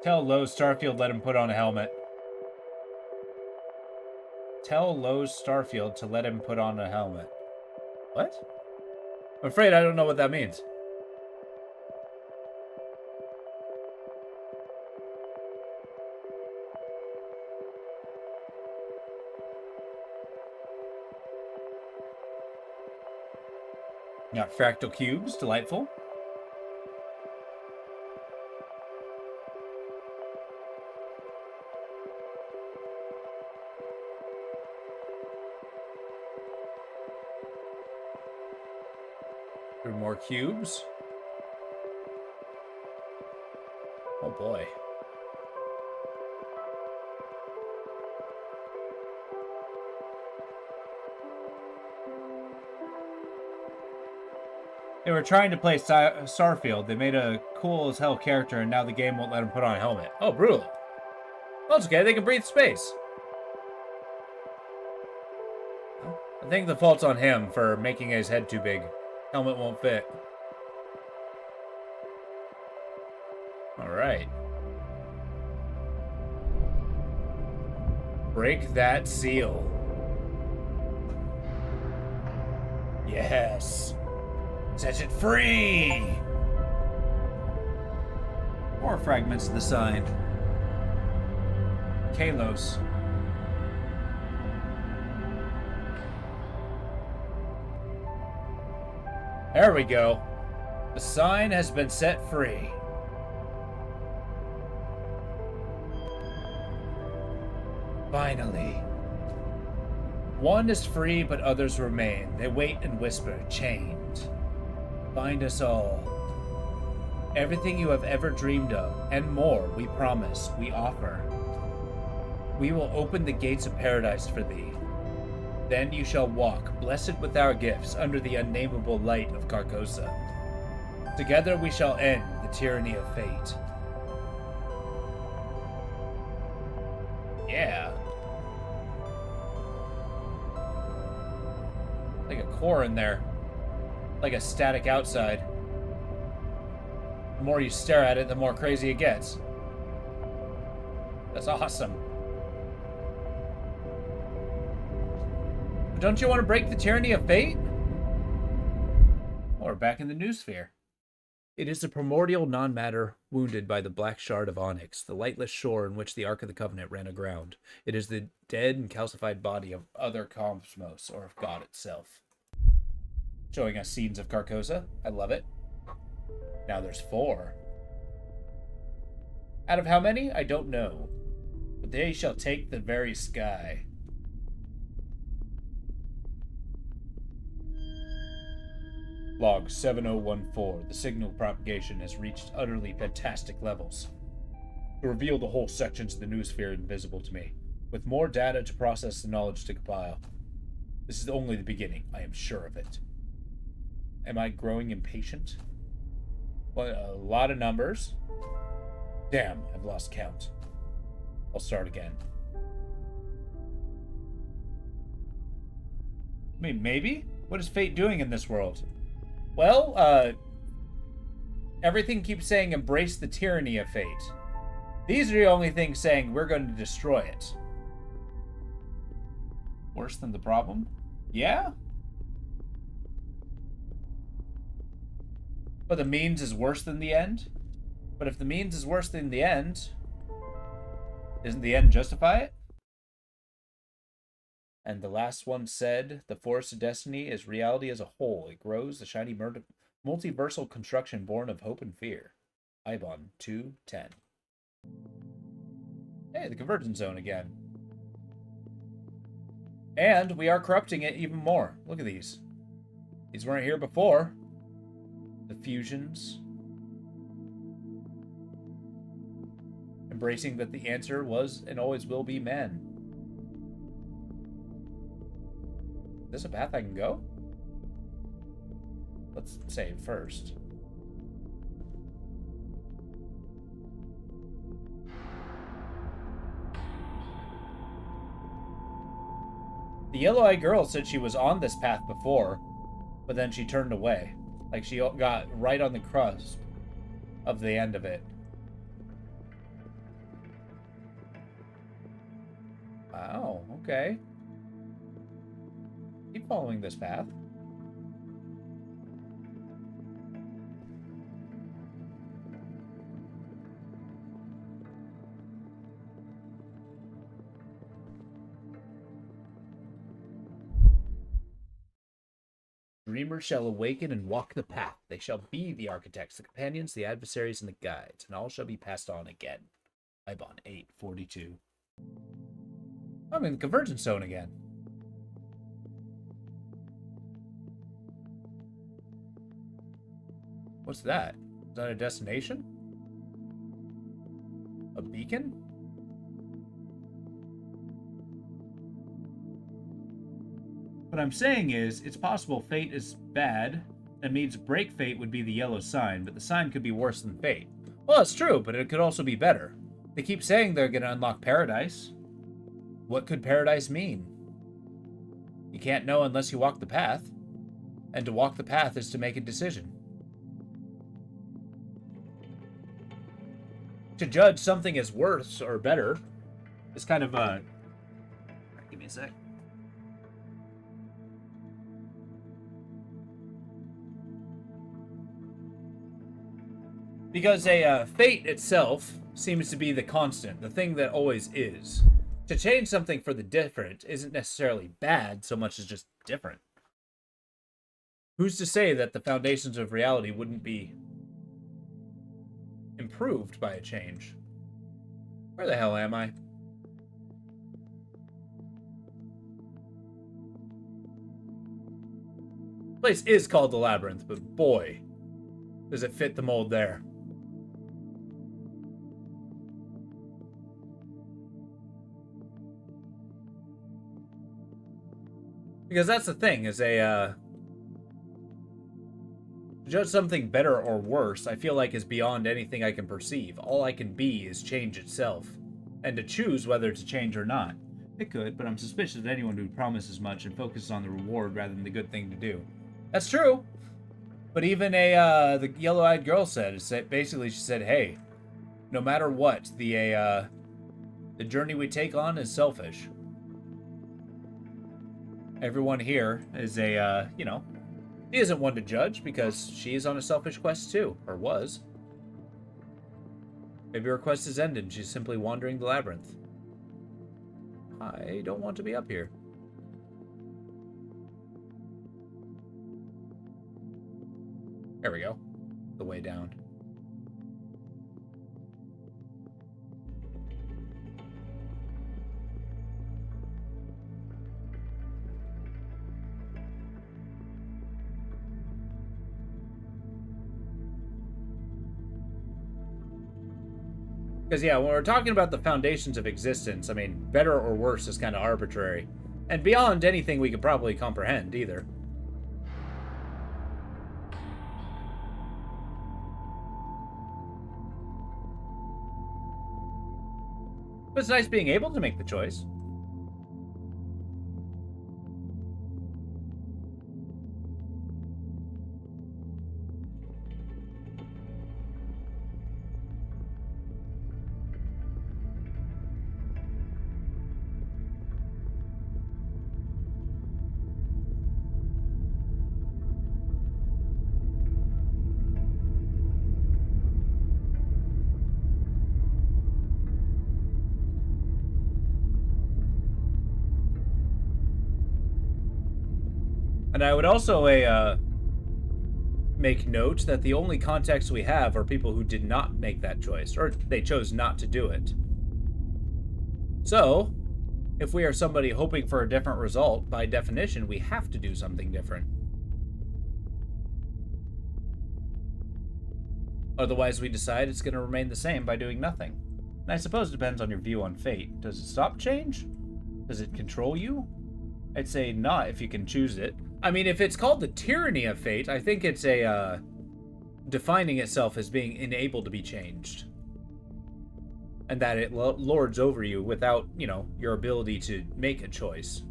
Tell Lowe's Starfield let him put on a helmet. Tell Lowe's Starfield to let him put on a helmet. What? I'm afraid I don't know what that means. Got fractal cubes, delightful. More cubes. Oh boy. They were trying to play Starfield. They made a cool as hell character, and now the game won't let him put on a helmet. Oh, brutal. Well, it's okay. They can breathe space. I think the fault's on him for making his head too big. Helmet won't fit. All right. Break that seal. Yes. Set it free. More fragments of the sign. Kalos. There we go. The sign has been set free. Finally. One is free, but others remain. They wait and whisper, chained. Find us all. Everything you have ever dreamed of, and more, we promise, we offer. We will open the gates of paradise for thee. Then you shall walk, blessed with our gifts, under the unnamable light of Carcosa. Together we shall end the tyranny of fate. Yeah. Like a core in there. Like a static outside. The more you stare at it, the more crazy it gets. That's awesome. Don't you want to break the tyranny of fate? Or back in the noosphere. It is the primordial non-matter wounded by the Blackshard of onyx, the lightless shore in which the Ark of the Covenant ran aground. It is the dead and calcified body of other cosmos, or of God itself. Showing us scenes of Carcosa. I love it. Now there's 4. Out of how many? I don't know. But they shall take the very sky. Log 7014. The signal propagation has reached utterly fantastic levels. To reveal the whole sections of the noosphere invisible to me, with more data to process the knowledge to compile. This is only the beginning, I am sure of it. Am I growing impatient? Well, a lot of numbers. Damn, I've lost count. I'll start again. I mean, maybe? What is fate doing in this world? Well, everything keeps saying embrace the tyranny of fate. These are the only things saying we're going to destroy it. Worse than the problem? Yeah? But the means is worse than the end? But if the means is worse than the end, doesn't the end justify it? And the last one said, the force of destiny is reality as a whole. It grows, the shiny multiversal construction born of hope and fear. Ibon 2:10. Hey, the convergence zone again. And we are corrupting it even more. Look at these. These weren't here before. The fusions. Embracing that the answer was and always will be men. Is this a path I can go? Let's save first. The yellow-eyed girl said she was on this path before, but then she turned away. Like she got right on the crust of the end of it. Wow, okay. Keep following this path. Dreamers shall awaken and walk the path. They shall be the architects, the companions, the adversaries, and the guides, and all shall be passed on again. Ibon 8:42. I'm in the convergence zone again. What's that? Is that a destination? A beacon? What I'm saying is, it's possible fate is bad. That means break fate would be the yellow sign, but the sign could be worse than fate. Well, it's true, but it could also be better. They keep saying they're going to unlock paradise. What could paradise mean? You can't know unless you walk the path. And to walk the path is to make a decision. To judge something as worse or better is kind of a... Give me a sec. Because fate itself seems to be the constant, the thing that always is. To change something for the different isn't necessarily bad so much as just different. Who's to say that the foundations of reality wouldn't be improved by a change? Where the hell am I? The place is called the Labyrinth, but boy, does it fit the mold there. Because that's the thing, is to judge something better or worse, I feel like is beyond anything I can perceive. All I can be is change itself. And to choose whether to change or not. It could, but I'm suspicious of anyone who promises much and focuses on the reward rather than the good thing to do. That's true. But even the yellow-eyed girl said, basically she said, hey, no matter what, the journey we take on is selfish. Everyone here is she isn't one to judge because she is on a selfish quest too, or was. Maybe her quest is ended and she's simply wandering the labyrinth. I don't want to be up here. There we go. The way down. Because, yeah, when we're talking about the foundations of existence, I mean, better or worse is kind of arbitrary. And beyond anything we could probably comprehend, either. But it's nice being able to make the choice. And I would also make note that the only contacts we have are people who did not make that choice, or they chose not to do it. So, if we are somebody hoping for a different result, by definition, we have to do something different. Otherwise, we decide it's going to remain the same by doing nothing. And I suppose it depends on your view on fate. Does it stop change? Does it control you? I'd say not if you can choose it. I mean, if it's called the tyranny of fate, I think it's a, defining itself as being unable to be changed. And that it lords over you without, you know, your ability to make a choice.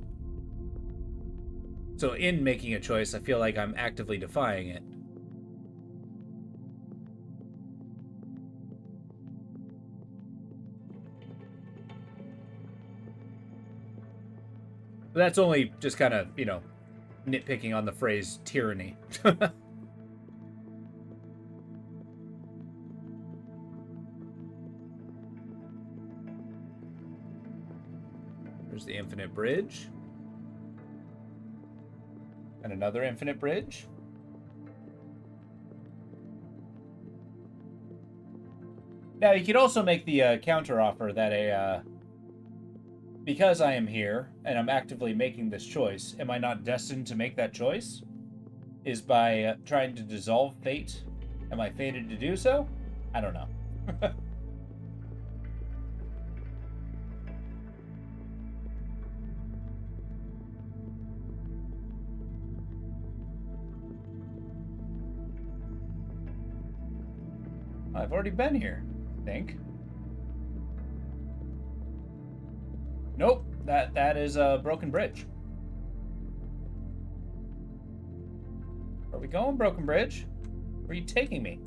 So in making a choice, I feel like I'm actively defying it. But that's only just kind of, you know, nitpicking on the phrase tyranny. There's the infinite bridge. And another infinite bridge. Now, you could also make the counter offer that because I am here and I'm actively making this choice, am I not destined to make that choice? Is by trying to dissolve fate, am I fated to do so? I don't know. I've already been here, I think. Nope, that is a broken bridge. Where are we going, broken bridge? Where are you taking me?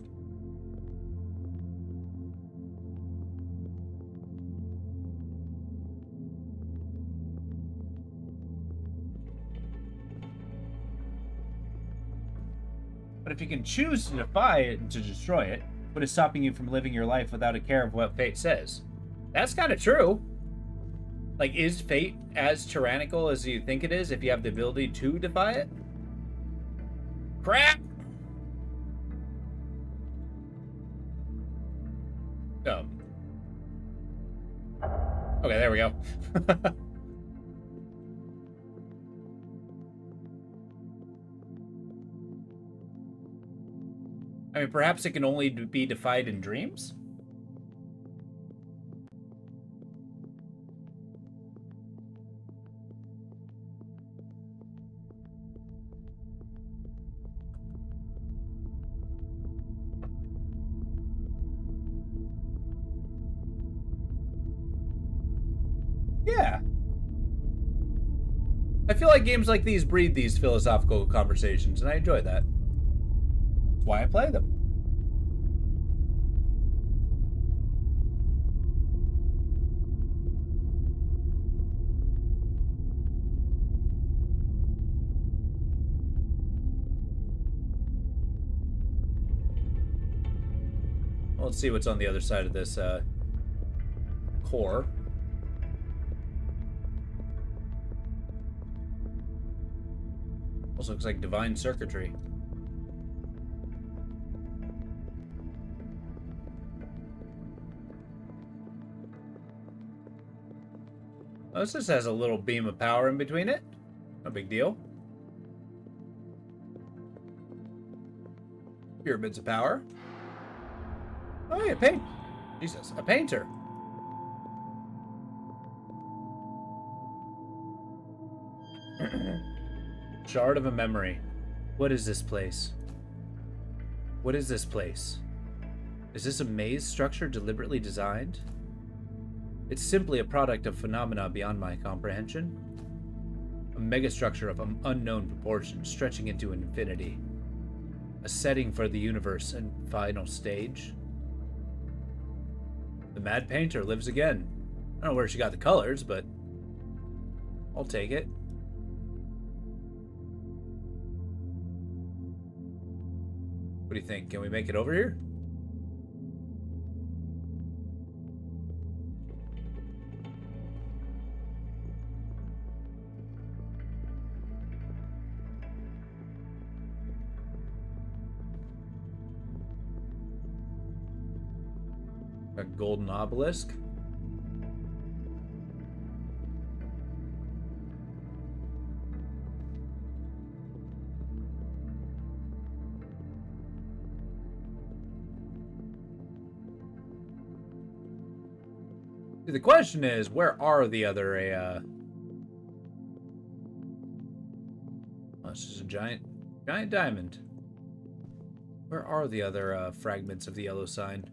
But if you can choose to defy it and to destroy it, what is stopping you from living your life without a care of what fate says? That's kind of true. Like, is fate as tyrannical as you think it is if you have the ability to defy it? Crap! Oh. Okay, there we go. I mean, perhaps it can only be defied in dreams? Yeah. I feel like games like these breed these philosophical conversations, and I enjoy that. That's why I play them. Well, let's see what's on the other side of this core. Also looks like divine circuitry. Oh, this just has a little beam of power in between it. No big deal. Pyramids of power. Oh yeah, paint. Jesus, a painter. Shard of a memory. What is this place? What is this place? Is this a maze structure deliberately designed? It's simply a product of phenomena beyond my comprehension. A megastructure of unknown proportions stretching into infinity. A setting for the universe and final stage. The Mad Painter lives again. I don't know where she got the colors, but I'll take it. What do you think? Can we make it over here? A golden obelisk. The question is, where are the other this is giant diamond. Where are the other fragments of the yellow sign?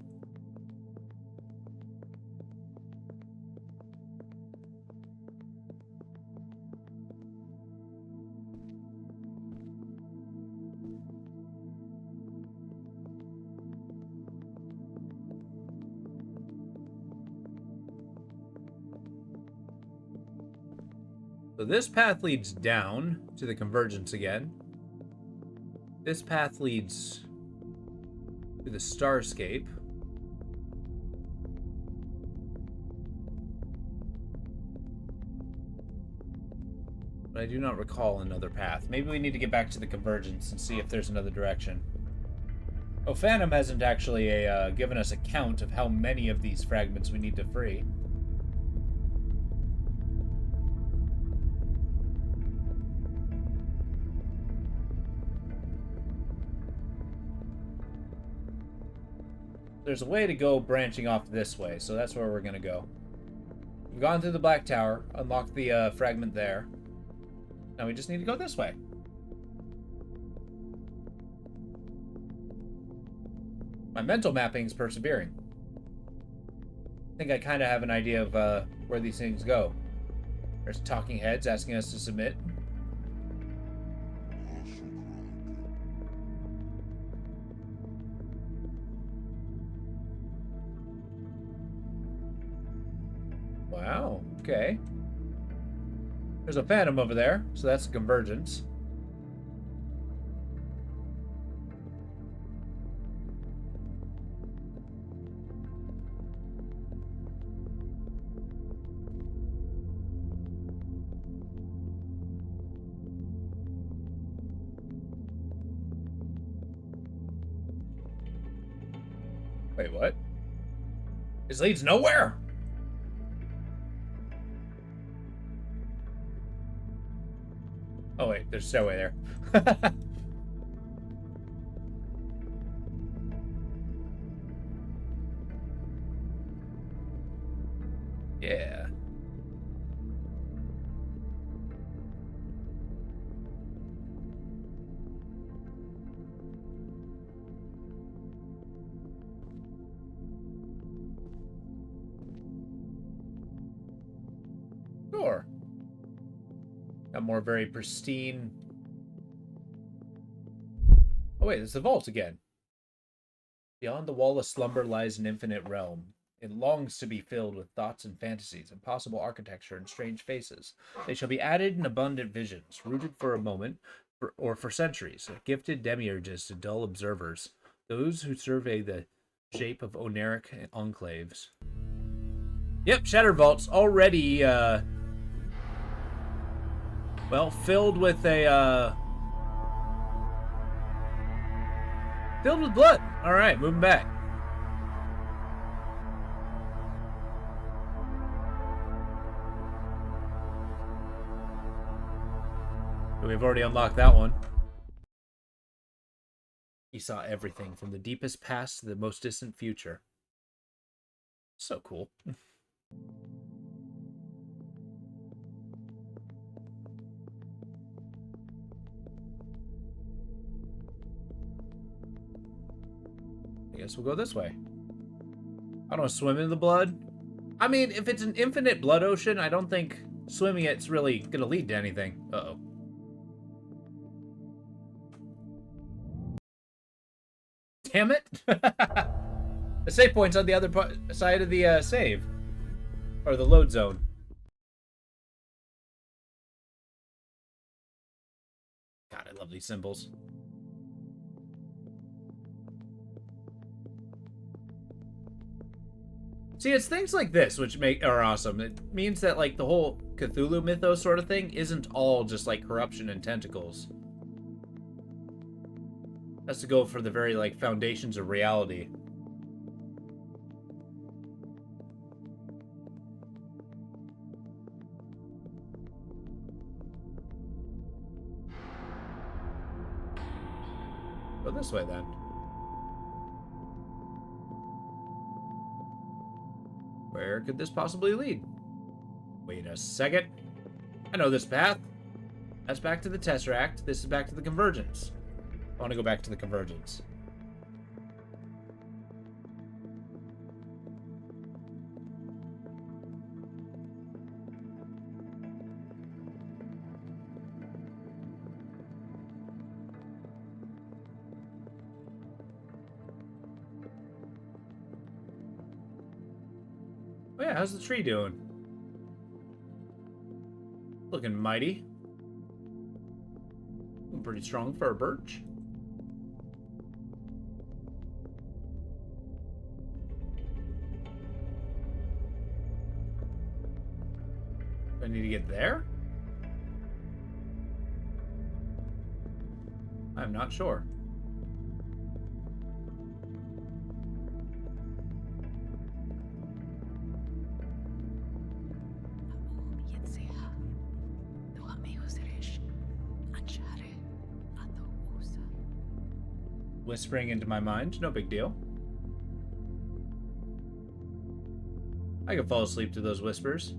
So this path leads down to the convergence again. This path leads to the starscape. But I do not recall another path. Maybe we need to get back to the convergence and see if there's another direction. Oh, Phantom hasn't actually given us a count of how many of these fragments we need to free. There's a way to go branching off this way, so that's where we're going to go. We've gone through the Black Tower, unlocked the fragment there. Now we just need to go this way. My mental mapping is persevering. I think I kind of have an idea of where these things go. There's talking heads asking us to submit. Wow, okay. There's a Phantom over there, so that's a convergence. Wait, what? This leads nowhere! Oh wait, there's a stairway there. Yeah. Sure. Got more very pristine. Oh wait, there's the vault again. Beyond the wall of slumber lies an infinite realm. It longs to be filled with thoughts and fantasies, impossible architecture and strange faces. They shall be added in abundant visions, rooted for a moment, or for centuries, gifted demiurges to dull observers, those who survey the shape of oneric enclaves. Yep, Shattered Vault's already, well, filled with a, filled with blood. Alright, moving back. We've already unlocked that one. He saw everything from the deepest past to the most distant future. So cool. I guess we'll go this way. I don't swim in the blood. I mean, if it's an infinite blood ocean, I don't think swimming it's really gonna lead to anything. Uh-oh. Damn it! The save point's on the other side of the save. Or the load zone. God, I love these symbols. See, it's things like this which are awesome. It means that, like, the whole Cthulhu mythos sort of thing isn't all just, like, corruption and tentacles. It has to go for the very, like, foundations of reality. Go this way, then. Where could this possibly lead? Wait a second. I know this path. That's back to the Tesseract. This is back to the Convergence. I want to go back to the Convergence. Oh yeah, how's the tree doing? Looking mighty. Pretty strong for a birch. Do I need to get there? I'm not sure. Whispering into my mind, no big deal. I can fall asleep to those whispers.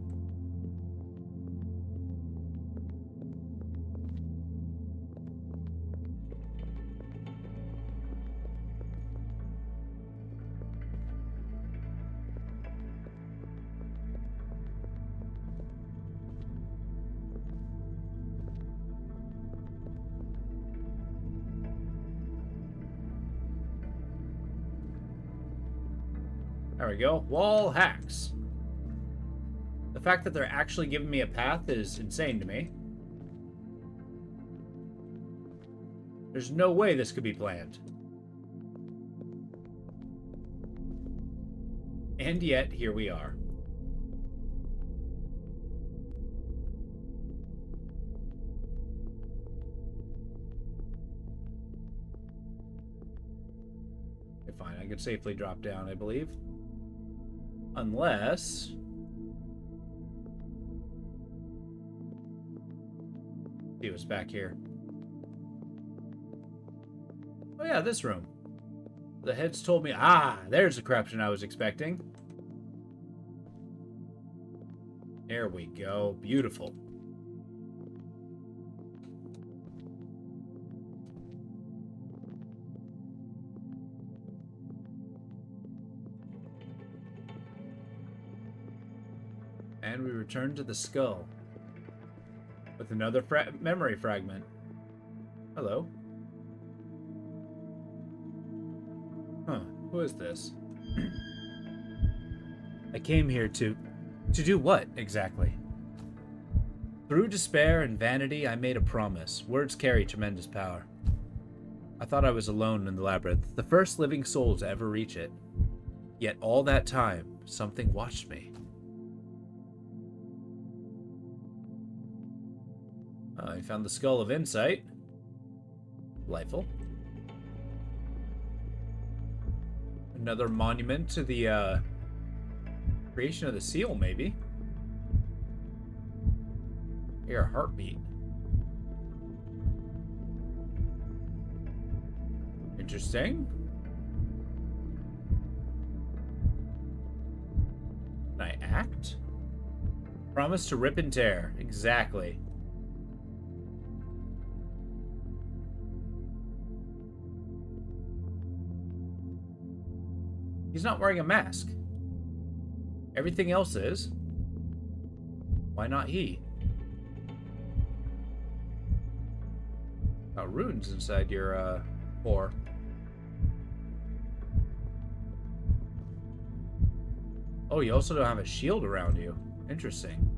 There we go. Wall hacks. The fact that they're actually giving me a path is insane to me. There's no way this could be planned. And yet, here we are. Okay, fine. I could safely drop down, I believe. Unless... see what's back here. Oh yeah, this room. The heads told me... ah, there's the corruption I was expecting. There we go. Beautiful. And we return to the skull. With another memory fragment. Hello. Huh. Who is this? I came here to do what, exactly? Through despair and vanity, I made a promise. Words carry tremendous power. I thought I was alone in the labyrinth, the first living soul to ever reach it. Yet all that time, something watched me. I found the Skull of Insight. Delightful. Another monument to the creation of the seal, maybe. Hear a heartbeat. Interesting. Can I act? Promise to rip and tear. Exactly. He's not wearing a mask. Everything else is. Why not he? Got runes inside your ore. Oh, you also don't have a shield around you. Interesting.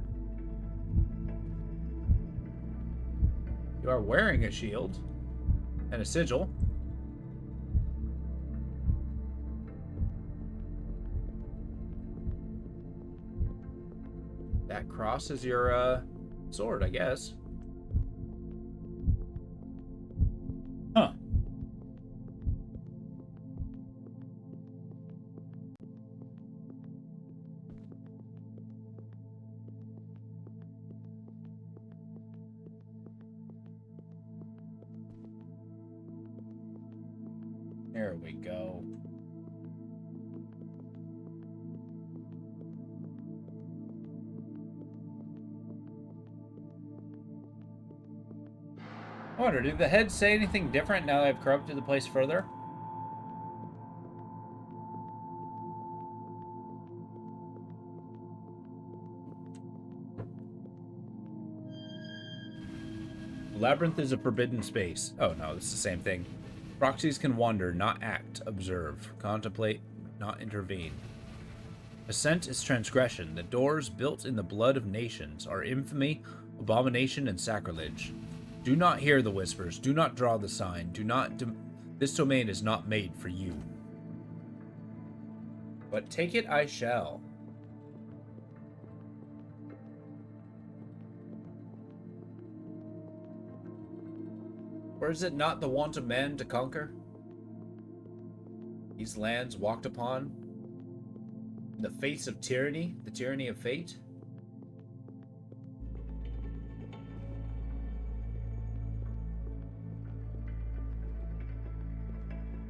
You are wearing a shield and a sigil. That cross is your sword, I guess. Huh. There we go. I wonder, do the heads say anything different now that I've corrupted the place further? Labyrinth is a forbidden space. Oh no, it's the same thing. Proxies can wander, not act, observe, contemplate, not intervene. Ascent is transgression. The doors built in the blood of nations are infamy, abomination, and sacrilege. Do not hear the whispers. Do not draw the sign. This domain is not made for you. But take it I shall. Or is it not the want of man to conquer? These lands walked upon in the face of tyranny, the tyranny of fate?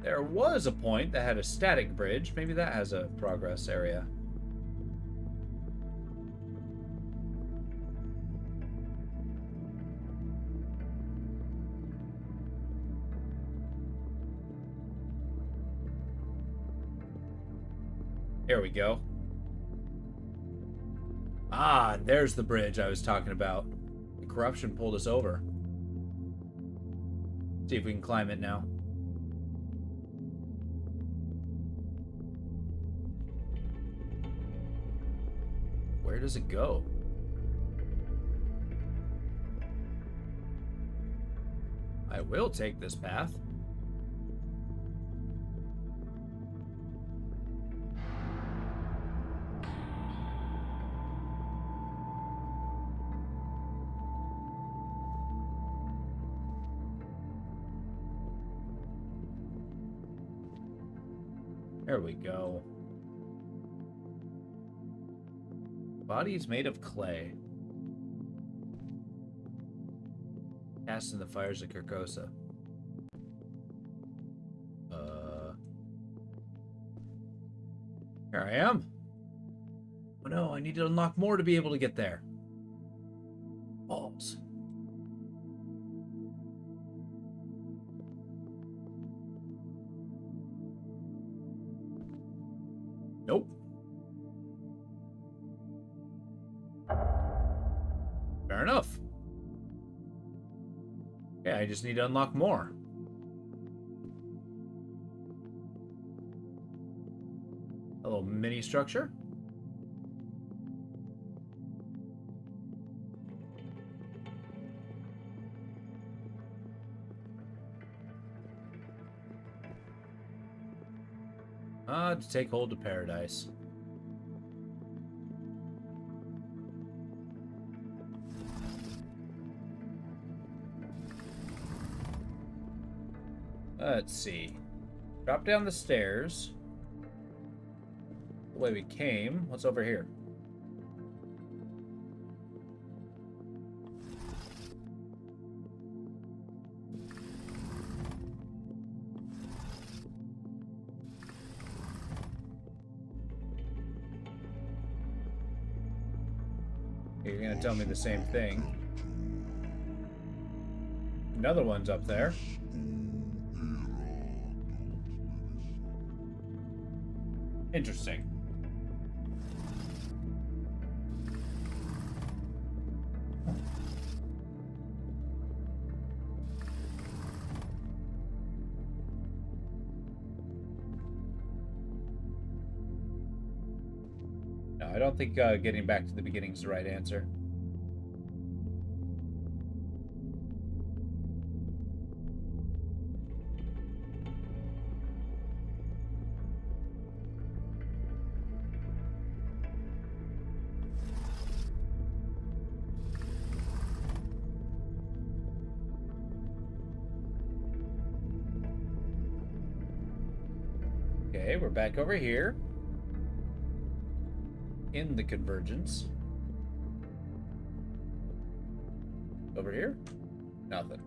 There was a point that had a static bridge. Maybe that has a progress area. Here we go. Ah, there's the bridge I was talking about. The corruption pulled us over. See if we can climb it now. Where does it go? I will take this path. There we go. Body is made of clay. Cast in the fires of Carcosa. Here I am. Oh no, I need to unlock more to be able to get there. Balls. Nope. Fair enough. Yeah, I just need to unlock more. A little mini structure. To take hold of paradise. Let's see. Drop down the stairs. The way we came. What's over here? You're gonna tell me the same thing. Another one's up there. Interesting. No, I don't think getting back to the beginning is the right answer. Okay, we're back over here. In the convergence. Over here? Nothing.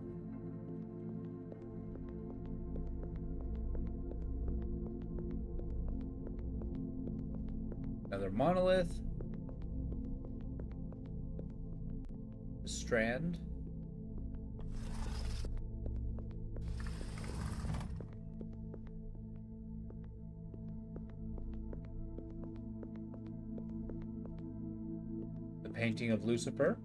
Another monolith. A strand. painting of Lucifer.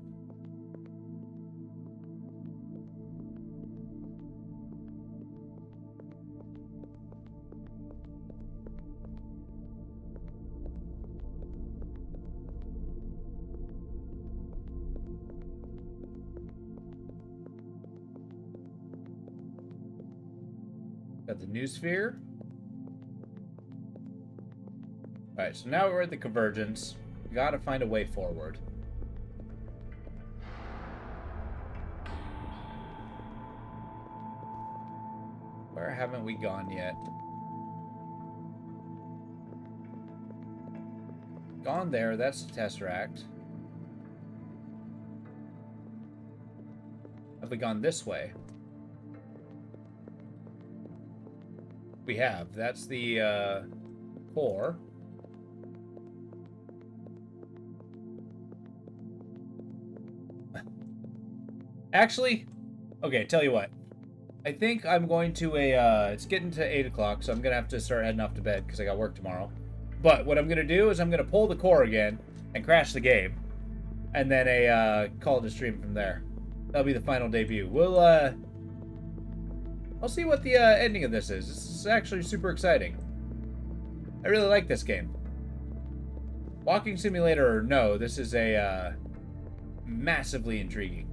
Got the new sphere. Alright, so now we're at the convergence. We gotta find a way forward. Where haven't we gone yet? Gone there, that's the Tesseract. Have we gone this way? We have. That's the core. Actually, okay, tell you what. I think I'm going to it's getting to 8 o'clock, so I'm going to have to start heading off to bed because I got work tomorrow. But what I'm going to do is I'm going to pull the core again and crash the game. And then call it a stream from there. That'll be the final debut. I'll see what the ending of this is. This is actually super exciting. I really like this game. Walking simulator or no, this is a massively intriguing.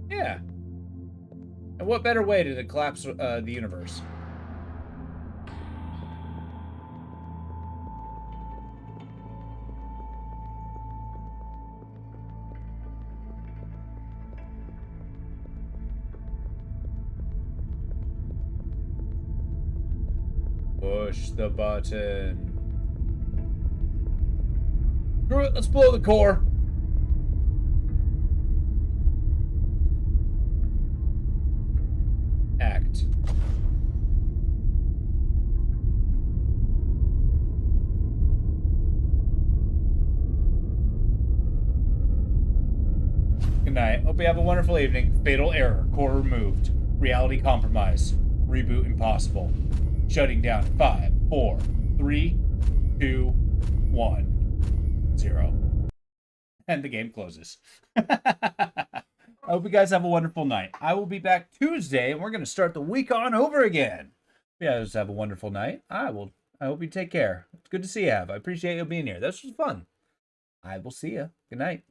Yeah. And what better way to collapse the universe? Push the button. Screw it, let's blow the core. Act. Good night. Hope you have a wonderful evening. Fatal error. Core removed. Reality compromise. Reboot impossible. Shutting down 5, 4, 3, 2, 1, 0. And the game closes. I hope you guys have a wonderful night. I will be back Tuesday, and we're going to start the week on over again. You guys have a wonderful night. I hope you take care. It's good to see you, Av. I appreciate you being here. This was fun. I will see you. Good night.